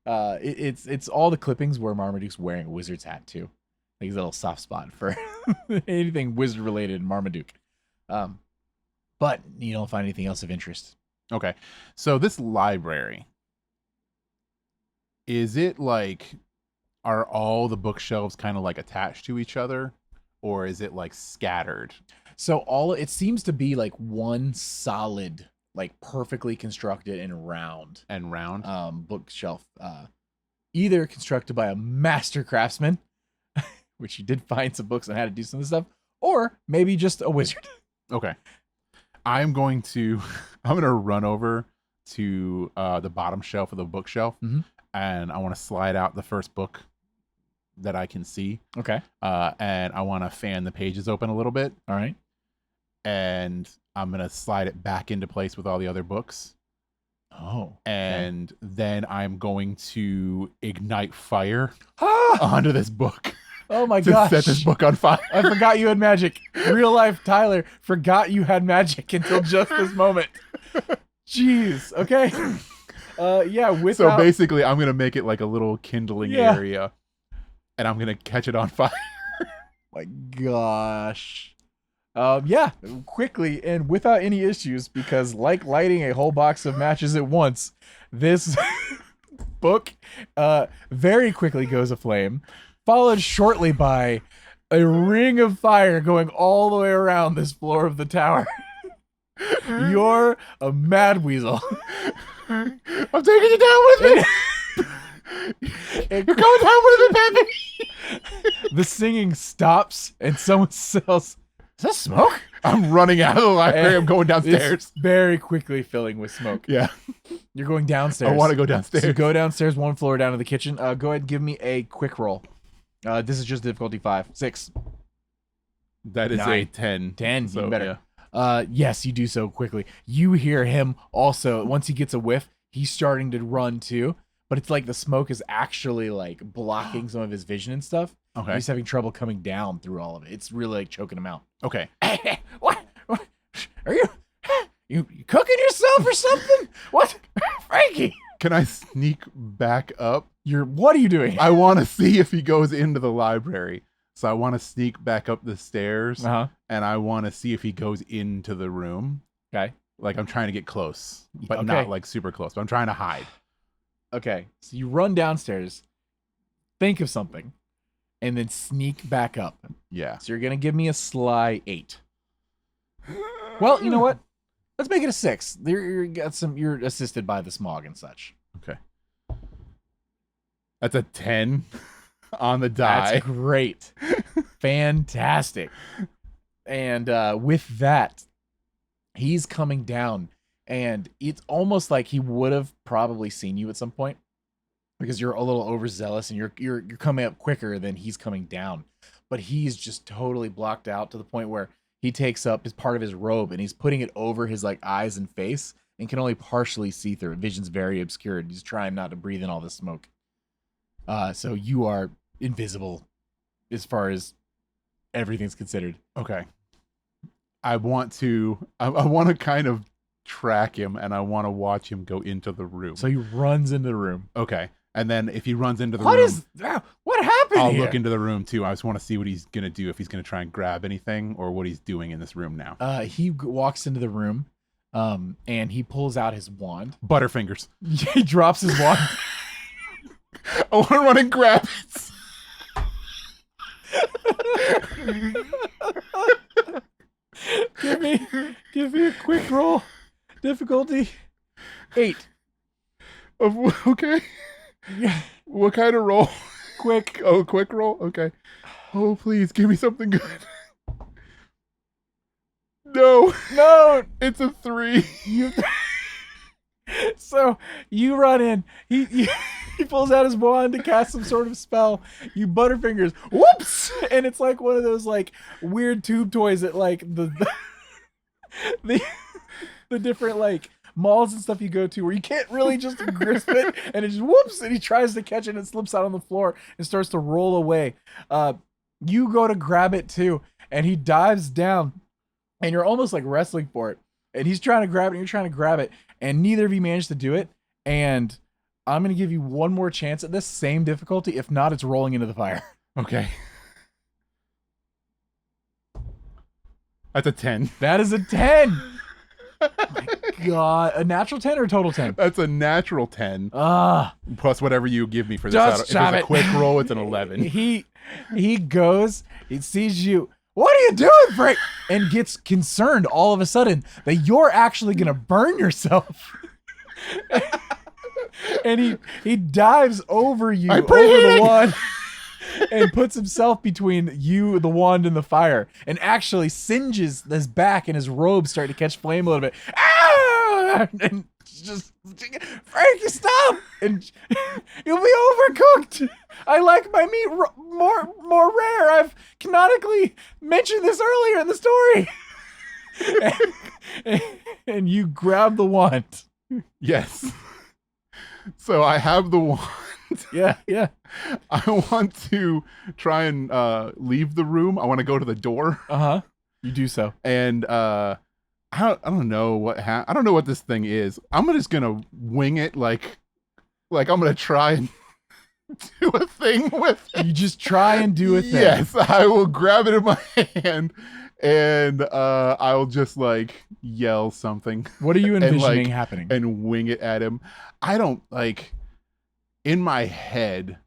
It's all the clippings where Marmaduke's wearing a wizard's hat too. Like he's a little soft spot for anything wizard related in Marmaduke. But you don't find anything else of interest. Okay. So this library, is it like, are all the bookshelves kind of like attached to each other, or is it like scattered? So it seems to be like one solid, like perfectly constructed and round bookshelf, either constructed by a master craftsman, which you did find some books on how to do some of this stuff, or maybe just a wizard. Okay. I'm going to run over to the bottom shelf of the bookshelf, and I want to slide out the first book that I can see. Okay. And I want to fan the pages open a little bit. All right. And I'm going to slide it back into place with all the other books. Oh. And then I'm going to ignite fire onto this book. Oh my to gosh. set this book on fire. I forgot you had magic. Real life Tyler forgot you had magic until just this moment. Jeez. Okay. So basically I'm going to make it like a little kindling area, and I'm going to catch it on fire. My gosh. Yeah, quickly and without any issues, because like lighting a whole box of matches at once, this book very quickly goes aflame, followed shortly by a ring of fire going all the way around this floor of the tower. You're a mad weasel. I'm taking you down with me. You're going down with me, Peppy. The singing stops, and someone says, "Is that smoke?" I'm running out of the library. I'm going downstairs. It's very quickly filling with smoke. Yeah. You're going downstairs. I want to go downstairs. So you go downstairs one floor down to the kitchen. Go ahead and give me a quick roll. This is just difficulty 5. 6. That is 9. a 10. 10, So, even better. yeah. Yes, you do so quickly. You hear him also, once he gets a whiff, he's starting to run too. But it's like the smoke is actually like blocking some of his vision and stuff. Okay. He's having trouble coming down through all of it. It's really like choking him out. Okay. What? Are you cooking yourself or something? What? Frankie! Can I sneak back up? What are you doing? I want to see if he goes into the library. So I want to sneak back up the stairs, Uh-huh. and I want to see if he goes into the room. Okay. Like I'm trying to get close, but Okay. not like super close. But I'm trying to hide. Okay. So you run downstairs, think of something, and then sneak back up. Yeah. So you're gonna give me a sly 8. Well, you know what? Let's make it a 6. You're assisted by the smog and such. Okay. That's a 10 on the die. That's great. Fantastic. And with that, he's coming down, and it's almost like he would have probably seen you at some point, because you're a little overzealous and you're coming up quicker than he's coming down. But he's just totally blocked out to the point where he takes up his part of his robe and he's putting it over his like eyes and face and can only partially see through it. Vision's very obscured. He's trying not to breathe in all this smoke. So you are invisible as far as everything's considered. Okay. I want to kind of track him, and I want to watch him go into the room. So he runs into the room. Okay. And then if he runs into the What room, what happened I'll here? look into the room too. I just want to see what he's going to do, if he's going to try and grab anything or what he's doing in this room now. He walks into the room, and he pulls out his wand. Butterfingers. He drops his wand. I want to run and grab it. Give me a quick roll. Difficulty 8. Okay. Yeah. What kind of roll? Quick. Oh, quick roll? Okay. Oh, please, give me something good. No. No. It's a 3. So you run in. He pulls out his wand to cast some sort of spell. You butterfingers. Whoops! And it's like one of those like weird tube toys that like the different like malls and stuff you go to where you can't really just grasp it, and it just whoops, and he tries to catch it and it slips out on the floor and starts to roll away. You go to grab it too, and he dives down, and you're almost like wrestling for it, and he's trying to grab it and you're trying to grab it, and neither of you managed to do it. And I'm gonna give you one more chance at this, same difficulty. If not, it's rolling into the fire. Okay. That's a 10. That is a 10. Oh my God, a natural 10 or a total 10? That's a natural 10. Plus whatever you give me for this. Just If it's stop a it. quick roll, it's an 11. He goes, he sees you. What are you doing, Frank? And gets concerned all of a sudden that you're actually gonna burn yourself. And he dives over you, over the wand, and puts himself between you, the wand, and the fire, and actually singes his back, and his robes start to catch flame a little bit. Ah! And just, Frankie, stop! And you'll be overcooked. I like my meat more rare. I've canonically mentioned this earlier in the story. And you grab the wand. Yes. So I have the wand. Yeah. I want to try and leave the room. I want to go to the door. Uh-huh. You do so. And I don't know what I don't know what this thing is. I'm just gonna wing it, like I'm gonna try and do a thing with it. You just try and do a thing. Yes, I will grab it in my hand and I'll just like yell something What are you and envisioning like happening? and wing it at him. I don't like in my head,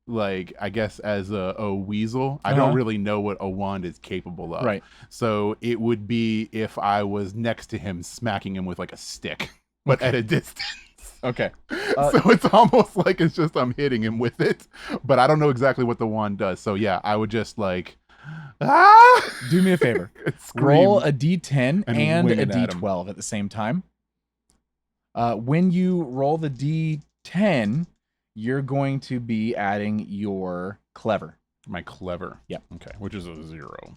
like I guess as a weasel, I don't really know what a wand is capable of. Right. So it would be if I was next to him smacking him with like a stick, but at a distance. Okay. So it's almost like it's just I'm hitting him with it, but I don't know exactly what the wand does. So yeah, I would just like Do me a favor. scream Roll a D10 and and wing a it at him. D12 at the same time. When you roll the D10, you're going to be adding your clever. My clever. Yep. Okay, which is a 0.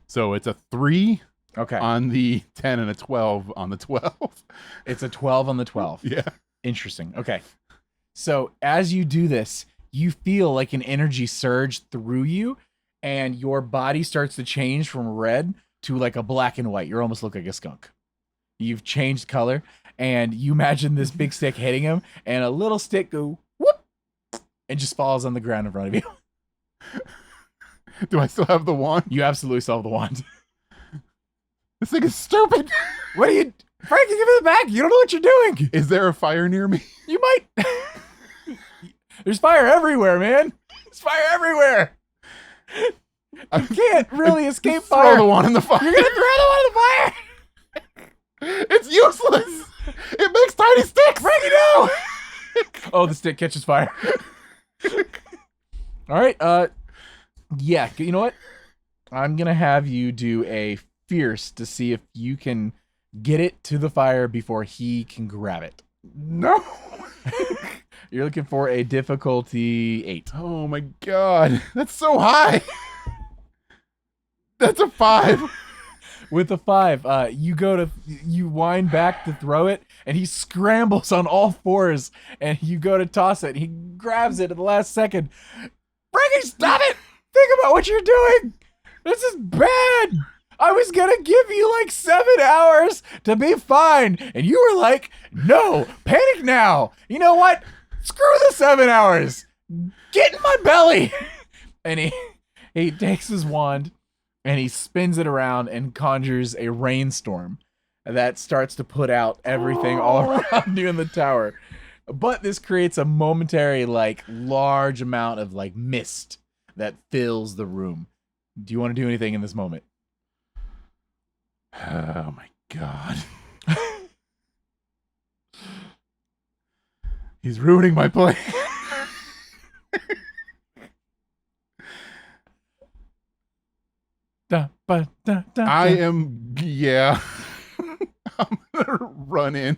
So it's a 3 on the 10 and a 12 on the 12. It's a 12 on the 12. Yeah. Interesting. Okay. So as you do this, you feel like an energy surge through you, and your body starts to change from red to like a black and white. You almost look like a skunk. You've changed color, and you imagine this big stick hitting him, and a little stick go whoop, and just falls on the ground in front of you. Do I still have the wand? You absolutely still have the wand. This thing is stupid. What are you, Frankie? Give it back. You don't know what you're doing. Is there a fire near me? You might. There's fire everywhere, man. There's fire everywhere. You can't really escape fire. Throw the wand in the fire. You're gonna throw the wand in the fire. It's useless. It makes tiny sticks. Frankie, no. Oh, the stick catches fire. All right. Yeah. You know what? I'm gonna have you do a fierce to see if you can get it to the fire before he can grab it. No. You're looking for a difficulty 8. Oh my god. That's so high. That's a 5. With a 5, you wind back to throw it, and he scrambles on all fours, and you go to toss it. He grabs it at the last second. Frankie, stop it! Think about what you're doing. This is bad. I was gonna give you like 7 hours to be fine, and you were like, no, panic now. You know what? Screw the 7 hours. Get in my belly. And he takes his wand and he spins it around and conjures a rainstorm that starts to put out everything all around you in the tower. But this creates a momentary, like, large amount of like mist that fills the room. Do you want to do anything in this moment? Oh my god. He's ruining my play. I am, yeah. I'm gonna run in.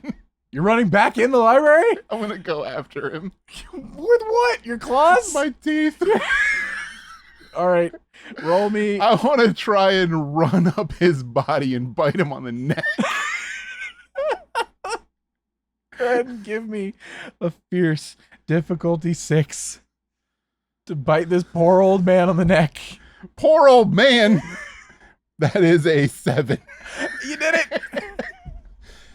You're running back in the library? I'm gonna go after him. With what? Your claws? My teeth. All right. Roll me. I want to try and run up his body and bite him on the neck. Go ahead and give me a fierce difficulty 6 to bite this poor old man on the neck. Poor old man. That is a 7. You did it.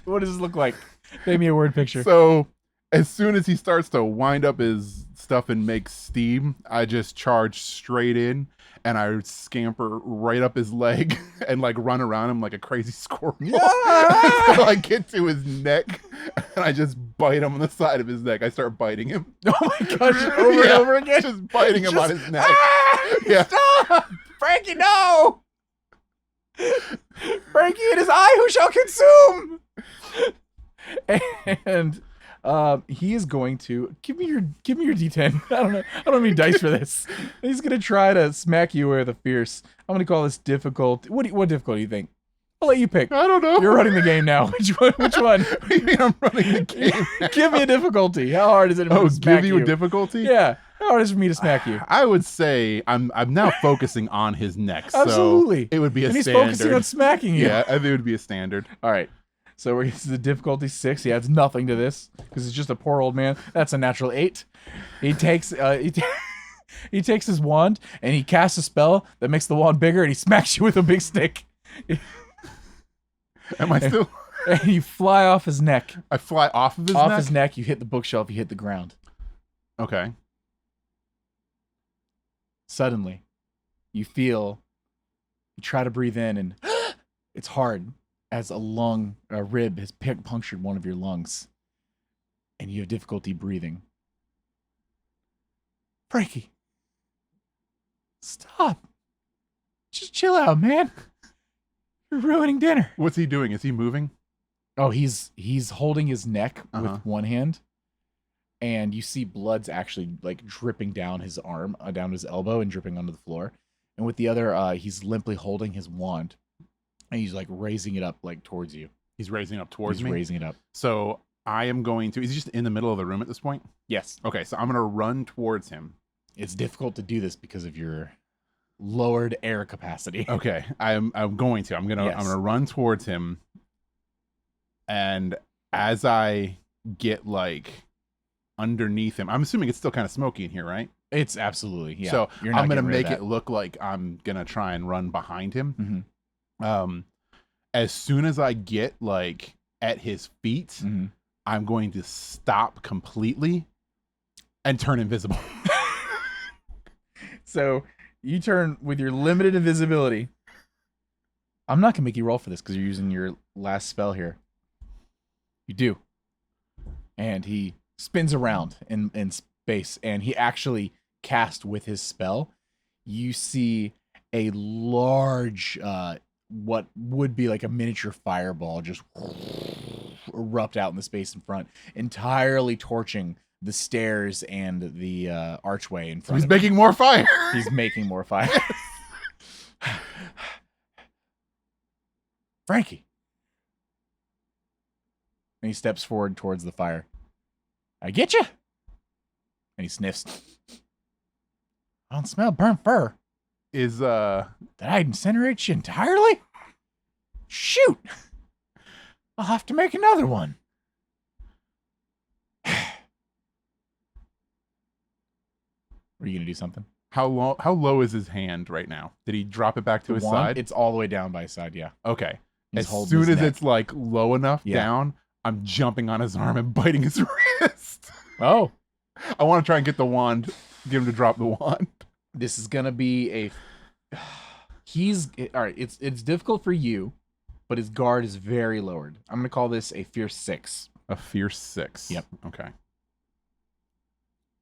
What does this look like? Paint me a word picture. So as soon as he starts to wind up his stuff and make steam, I just charge straight in and I scamper right up his leg and like run around him like a crazy squirrel. Yeah! Until I get to his neck and I just bite him on the side of his neck. I start biting him. Oh my gosh, over and over again. Just biting him on his neck. Yeah. Stop! Frankie, no! Frankie, it is I who shall consume! And he is going to give me your D10. I don't know how many dice for this. He's gonna try to smack you with a fierce. I'm gonna call this difficult. What difficulty do you think? I'll let you pick. I don't know. You're running the game now. Which one? What do you mean I'm running the game now? Give me a difficulty. How hard is it? Oh, give you a difficulty? Yeah. How hard is it for me to smack you? I would say I'm now focusing on his neck. Absolutely. So it would be a and he's standard. Focusing on smacking you. Yeah, I think it would be a standard. All right. So we're getting to the difficulty 6. He adds nothing to this because he's just a poor old man. That's a natural 8. He takes he takes his wand and he casts a spell that makes the wand bigger and he smacks you with a big stick. Am I still? And you fly off his neck. I fly off of his neck? Off his neck. You hit the bookshelf. You hit the ground. Okay. Suddenly, you feel You try to breathe in, and it's hard as a rib has punctured one of your lungs, and you have difficulty breathing. Frankie, stop. Just chill out, man. You're ruining dinner. What's he doing? Is he moving? Oh, he's holding his neck Uh-huh. with one hand, and you see blood's actually like dripping down his arm, down his elbow, and dripping onto the floor. And with the other, he's limply holding his wand, and he's like raising it up like towards you. He's raising up towards me. He's raising it up. So I am going to. Is he just in the middle of the room at this point? Yes. Okay, so I'm going to run towards him. It's difficult to do this because of your lowered air capacity. Okay, I'm going to. I'm gonna run towards him, and as I get like underneath him, I'm assuming it's still kind of smoky in here, right? It's absolutely, yeah. So You're not I'm gonna getting rid of make that. it look like I'm gonna try and run behind him. Mhm. As soon as I get like at his feet, Mhm. I'm going to stop completely and turn invisible. So you turn with your limited invisibility. I'm not gonna make you roll for this because you're using your last spell here. You do. And he spins around in space, and he actually cast with his spell. You see a large, what would be like a miniature fireball just erupt out in the space in front, entirely torching the stairs and the archway in front. He's making more fire. He's making more fire. Frankie. And he steps forward towards the fire. I get you. And he sniffs. I don't smell burnt fur. Is Did I incinerate you entirely? Shoot. I'll have to make another one. Are you gonna do something? how low is his hand right now? Did he drop it back to The his wand, side? it's all the way down by his side, yeah. Okay. He's As holding soon his as neck. it's like low enough Yeah. down, I'm jumping on his arm and biting his wrist. Oh. I want to try and get the wand, get him to drop the wand. This is gonna be a all right, it's difficult for you, but his guard is very lowered. I'm gonna call this a fierce 6. A fierce 6. Yep. Okay.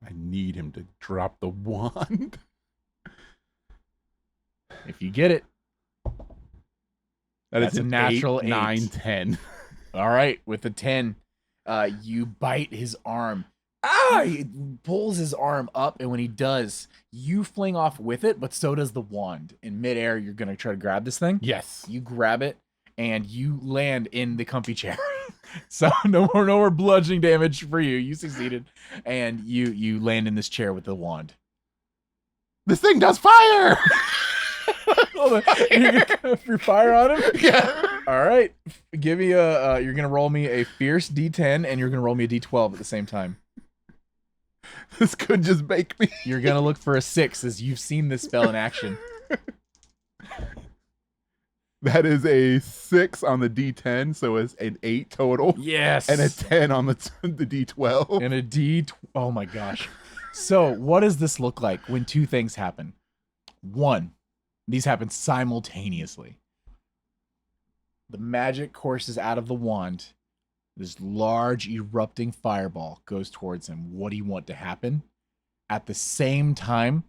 I need him to drop the wand. If you get it, That's a an natural 8, 9, 8. 10. all right, with the 10, you bite his arm. Ah! He pulls his arm up, and when he does, you fling off with it, but so does the wand. In midair, you're gonna try to grab this thing. Yes. You grab it, and you land in the comfy chair. So no more bludgeoning damage for you. You succeeded, and you land in this chair with the wand. This thing does fire! Hold on. You're gonna go for fire on him? Yeah. All right. Give me a. You're gonna roll me a fierce D10, and you're gonna roll me a D12 at the same time. This could just bake me. You're gonna look for a 6 as you've seen this spell in action. That is a 6 on the D10, so it's an 8 total. Yes. And a 10 on the D12. And a D. Oh my gosh. So what does this look like when two things happen? One, these happen simultaneously. The magic courses out of the wand. This large erupting fireball goes towards him. What do you want to happen? At the same time,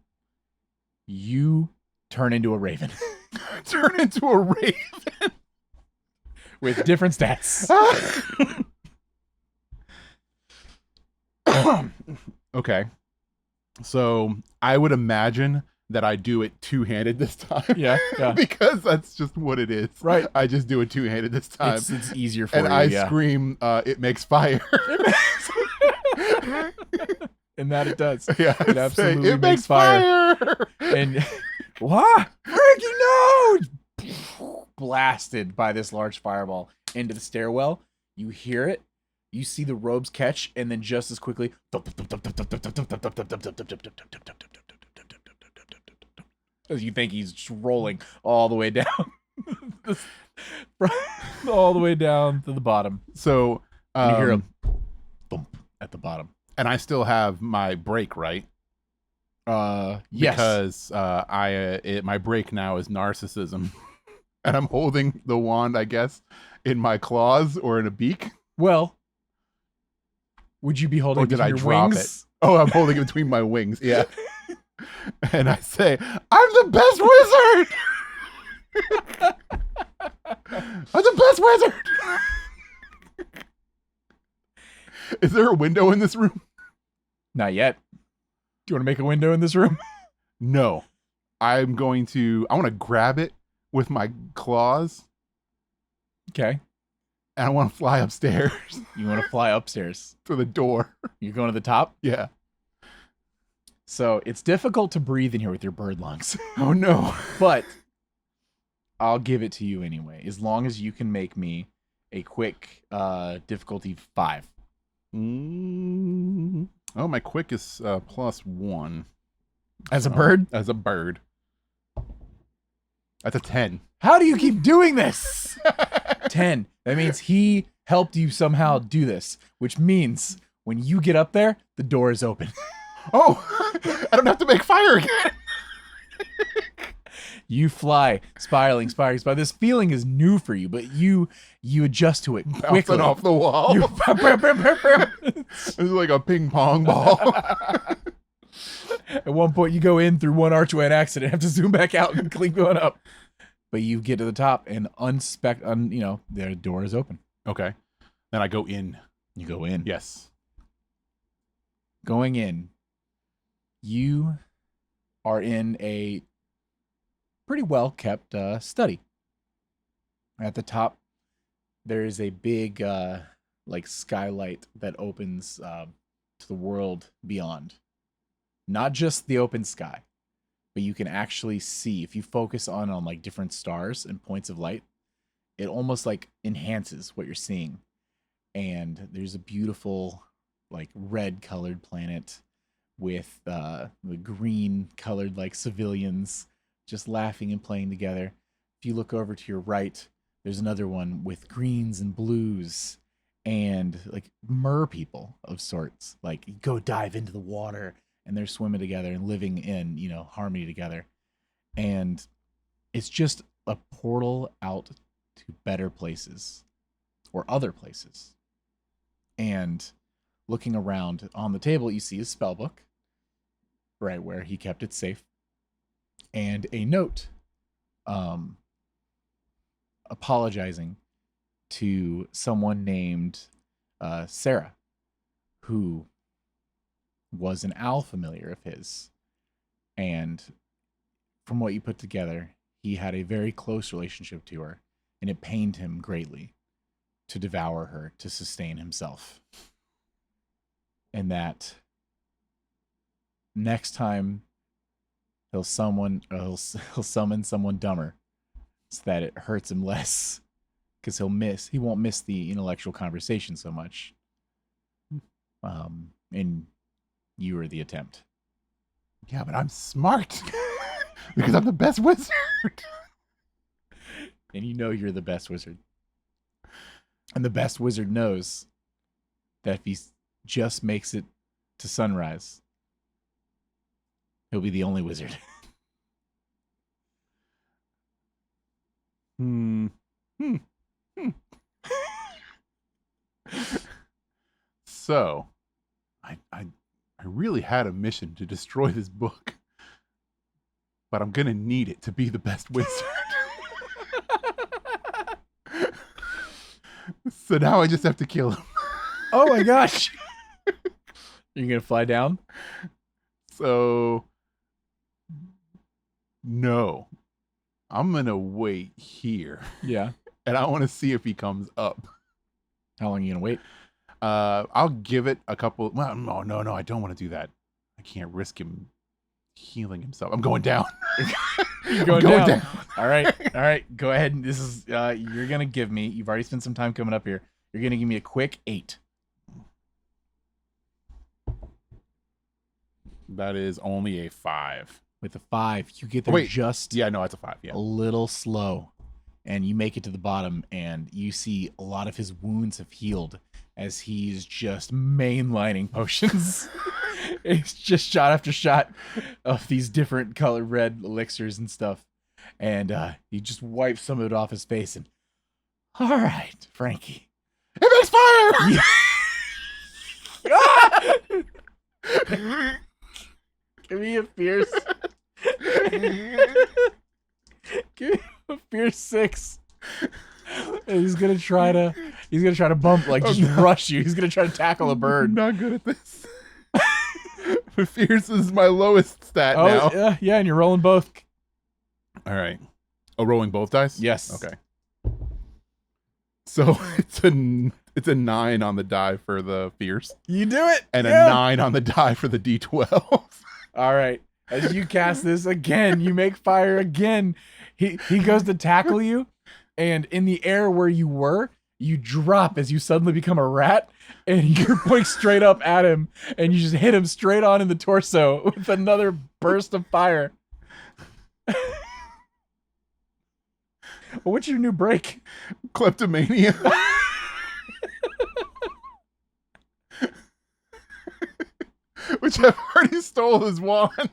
you turn into a raven. Turn into a raven. With different stats. Okay. So I would imagine that I do it two-handed this time. Yeah. Because that's just what it is. Right. I just do it two-handed this time. It's easier for and you. I yeah. scream, it makes fire. And that it does. Yeah, It absolutely it makes makes fire. And what? Frankie, no! Blasted by this large fireball into the stairwell. You hear it. You see the robes catch, and then just as quickly, as you think he's just rolling all the way down, all the way down to the bottom. So And you hear a thump at the bottom. and I still have my break, right? Yes. Because my break now is narcissism, and I'm holding the wand, I guess, in my claws or in a beak. Well, would you be holding Or did I your drop wings? it? Oh, I'm holding it between my wings. Yeah. And I say, I'm the best wizard. I'm the best wizard. Is there a window in this room? Not yet. Do you want to make a window in this room? No. I want to grab it with my claws. Okay. And I want to fly upstairs. You want to fly upstairs to the door. You're going to the top? Yeah. So it's difficult to breathe in here with your bird lungs. Oh, no. But I'll give it to you anyway, as long as you can make me a quick difficulty 5. Oh, my quick is +1. As a bird? As a bird. That's a 10. How do you keep doing this? 10. That means he helped you somehow do this, which means when you get up there, the door is open. Oh, I don't have to make fire again. You fly, spiraling. This feeling is new for you, but you adjust to it quickly. Bouncing off the wall. It's like a ping pong ball. At one point, you go in through one archway and accident, have to zoom back out and keep going up. But you get to the top and the door is open. Okay. Then I go in. You go in. Yes. Going in, you are in a pretty well-kept study. At the top, there is a big skylight that opens to the world beyond. Not just the open sky, but you can actually see, if you focus on like different stars and points of light, it almost like enhances what you're seeing. And there's a beautiful like red colored planet with the green colored like civilians just laughing and playing together. If you look over to your right, there's another one with greens and blues and like mer people of sorts. Like you go dive into the water and they're swimming together and living in, harmony together. And it's just a portal out to better places or other places. And looking around on the table, you see a spell book, right where he kept it safe, and a note apologizing to someone named Sarah, who was an owl familiar of his. And from what you put together, he had a very close relationship to her, and it pained him greatly to devour her to sustain himself. And that next time he'll summon someone dumber so that it hurts him less, because he won't miss the intellectual conversation so much. And you were the attempt. Yeah, but I'm smart because I'm the best wizard. And you're the best wizard. And the best wizard knows that if he just makes it to sunrise, he'll be the only wizard. So, I really had a mission to destroy this book, but I'm gonna need it to be the best wizard. So now I just have to kill him. Oh my gosh! You're gonna fly down? So, no, I'm gonna wait here. Yeah. And I want to see if he comes up. How long are you gonna wait? I'll give it a couple. Well, no, I don't want to do that. I can't risk him healing himself. I'm going down. You're going down. All right. Go ahead. This is you're gonna give me. You've already spent some time coming up here. You're gonna give me a quick 8. That is only a 5. With a 5, you get there just yeah, no, it's a 5. Yeah, a little slow, and you make it to the bottom, and you see a lot of his wounds have healed as he's just mainlining potions. It's just shot after shot of these different colored red elixirs and stuff. And he just wipes some of it off his face and, all right, Frankie. It makes fire! Give me a fierce. Give me a fierce 6. And he's gonna try to bump, like just rush you. He's gonna try to tackle a bird. I'm not good at this. But fierce is my lowest stat now. Yeah, and you're rolling both. All right. Oh, rolling both dice? Yes. Okay. So it's a 9 on the die for the fierce. You do it. And a 9 on the die for the D12. All right. As you cast this again, you make fire again. He goes to tackle you, and in the air where you were, you drop as you suddenly become a rat, and you're going straight up at him, and you just hit him straight on in the torso with another burst of fire. What's your new break? Kleptomania. Which I've already stole his wand.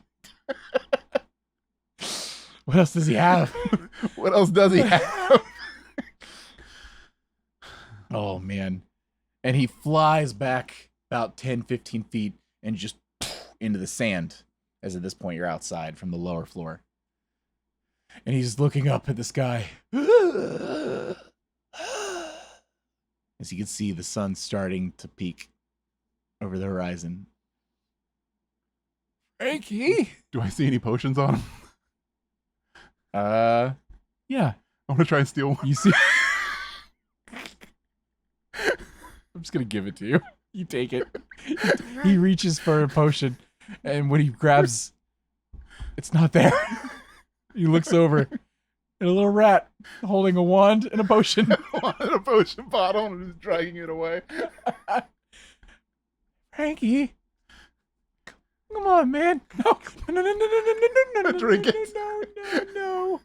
What else does he have? What else does he have? Oh, man. And he flies back about 10, 15 feet and just into the sand, as at this point you're outside from the lower floor. And he's looking up at the sky. As you can see the sun starting to peak over the horizon. Frankie? Do I see any potions on him? Yeah. I'm gonna try and steal one. You see? I'm just gonna give it to you. You take it. He reaches for a potion, and when he grabs, it's not there. He looks over, and a little rat holding a wand and a potion. And a potion bottle and just dragging it away. Frankie, come on, man. No, no. Drink it. No.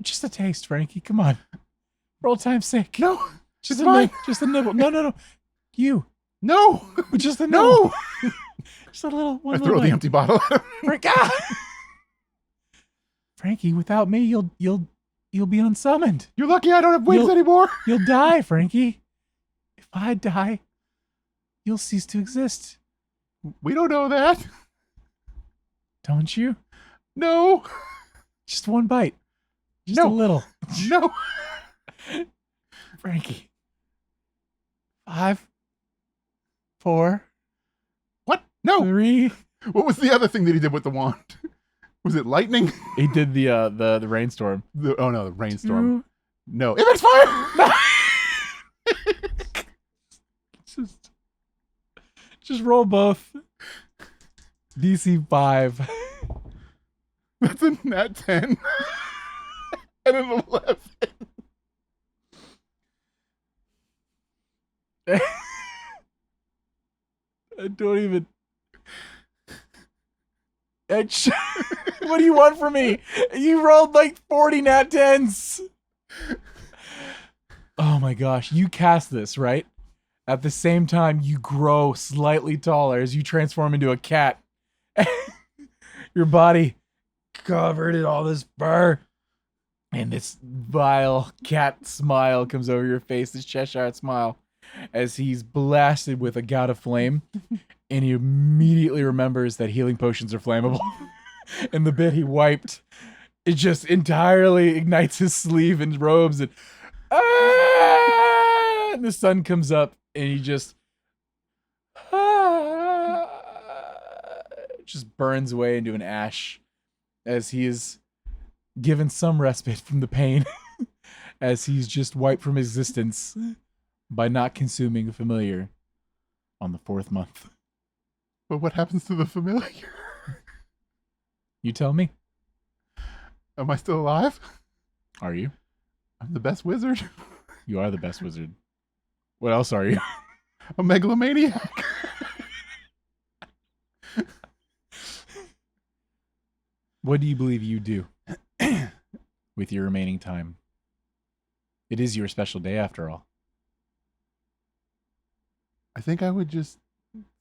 Just a taste, Frankie. Come on. For old time's sake. No. Just mine. Just a nibble. No. You. No. Just a nibble. No. Just a little one. I throw the empty bottle at him. Frankie, without me, you'll be unsummoned. You're lucky I don't have wings anymore. You'll die, Frankie. If I die, you'll cease to exist. We don't know that. Don't you? No. Just one bite. Just No. a little. No. Frankie. 5, 4. What? No. 3. What was the other thing that he did with the wand? Was it lightning? He did the rainstorm. Oh no, the rainstorm. 2. No, it makes fire. Just roll both. DC 5. That's a nat 10. And an 11. I don't even. What do you want from me? You rolled like 40 nat 10s. Oh my gosh. You cast this, right? At the same time, you grow slightly taller as you transform into a cat. Your body covered in all this fur. And this vile cat smile comes over your face, this Cheshire smile, as he's blasted with a gout of flame. And he immediately remembers that healing potions are flammable. And the bit he wiped, it just entirely ignites his sleeve and robes. And the sun comes up, and he just burns away into an ash as he is given some respite from the pain as he's just wiped from existence by not consuming a familiar on the 4th month. But what happens to the familiar? You tell me. Am I still alive? Are you? I'm the best wizard. You are the best wizard. What else are you? A megalomaniac. What do you believe you do with your remaining time? It is your special day after all. I think I would just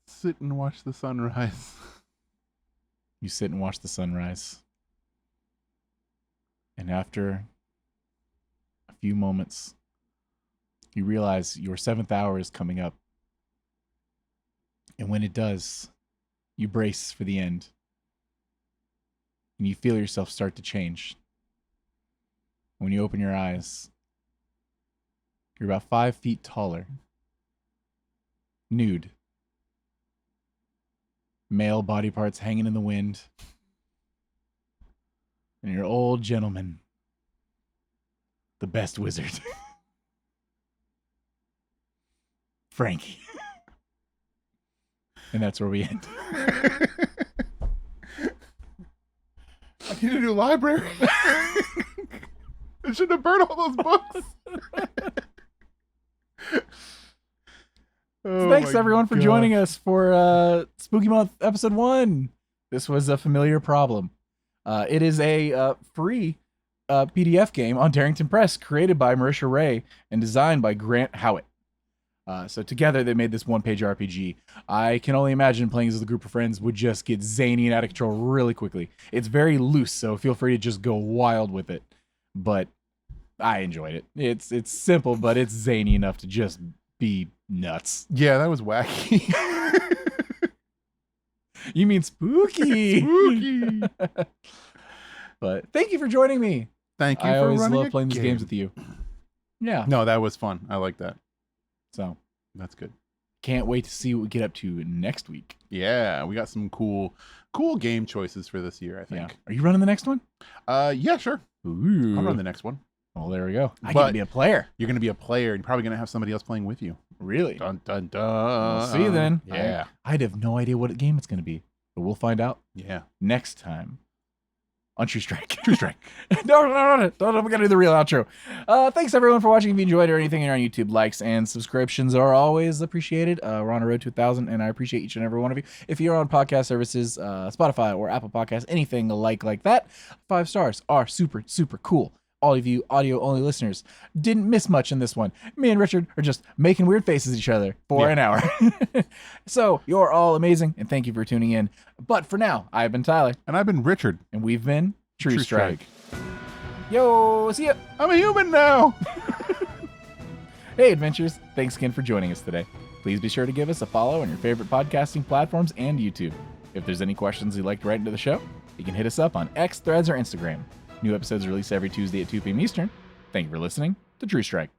sit and watch the sunrise. You sit and watch the sunrise. And after a few moments, you realize your 7th hour is coming up. And when it does, you brace for the end. And you feel yourself start to change. When you open your eyes, you're about 5 feet taller. Nude. Male body parts hanging in the wind. And your old gentleman. The best wizard. Frankie. And that's where we end. I need a new library. I shouldn't have burned all those books. So thanks everyone for joining us for Spooky Month episode 1. This was a familiar problem. It is a free PDF game on Darrington Press, created by Marisha Ray and designed by Grant Howitt. So together they made this one-page RPG. I can only imagine playing as a group of friends would just get zany and out of control really quickly. It's very loose, so feel free to just go wild with it. But I enjoyed it. It's simple, but it's zany enough to just be nuts. Yeah, that was wacky. You mean spooky? Spooky. But thank you for joining me. Thank you. I for always running love a playing these game. games with you. Yeah. No, that was fun. I like that. So That's good. can't wait to see what we get up to next week. Yeah, we got some cool game choices for this year, I think. Yeah. Are you running the next one? Yeah, sure. Ooh. I'll run the next one. Well, there we go. I get But- to be a player. You're going to be a player, and you're probably going to have somebody else playing with you. Really? Dun, dun, dun. We'll see you then. Yeah. I'd have no idea what game it's going to be, but we'll find out Yeah. next time on True Strike. True Strike. No, we got to do the real outro. Thanks everyone for watching. If you enjoyed it or anything on YouTube, likes and subscriptions are always appreciated. We're on a road to 1,000, and I appreciate each and every one of you. If you're on podcast services, Spotify or Apple Podcasts, anything like that, 5 stars are super, super cool. All of you audio-only listeners didn't miss much in this one. Me and Richard are just making weird faces at each other for an hour. So, you're all amazing, and thank you for tuning in. But for now, I've been Tyler, And I've been Richard. and we've been True True Strike. Yo, see ya! I'm a human now. Hey, adventures. Thanks again for joining us today. Please be sure to give us a follow on your favorite podcasting platforms and YouTube. If there's any questions you'd like to write into the show, you can hit us up on X, Threads, or Instagram. New episodes are released every Tuesday at 2 p.m. Eastern. Thank you for listening to True Strike.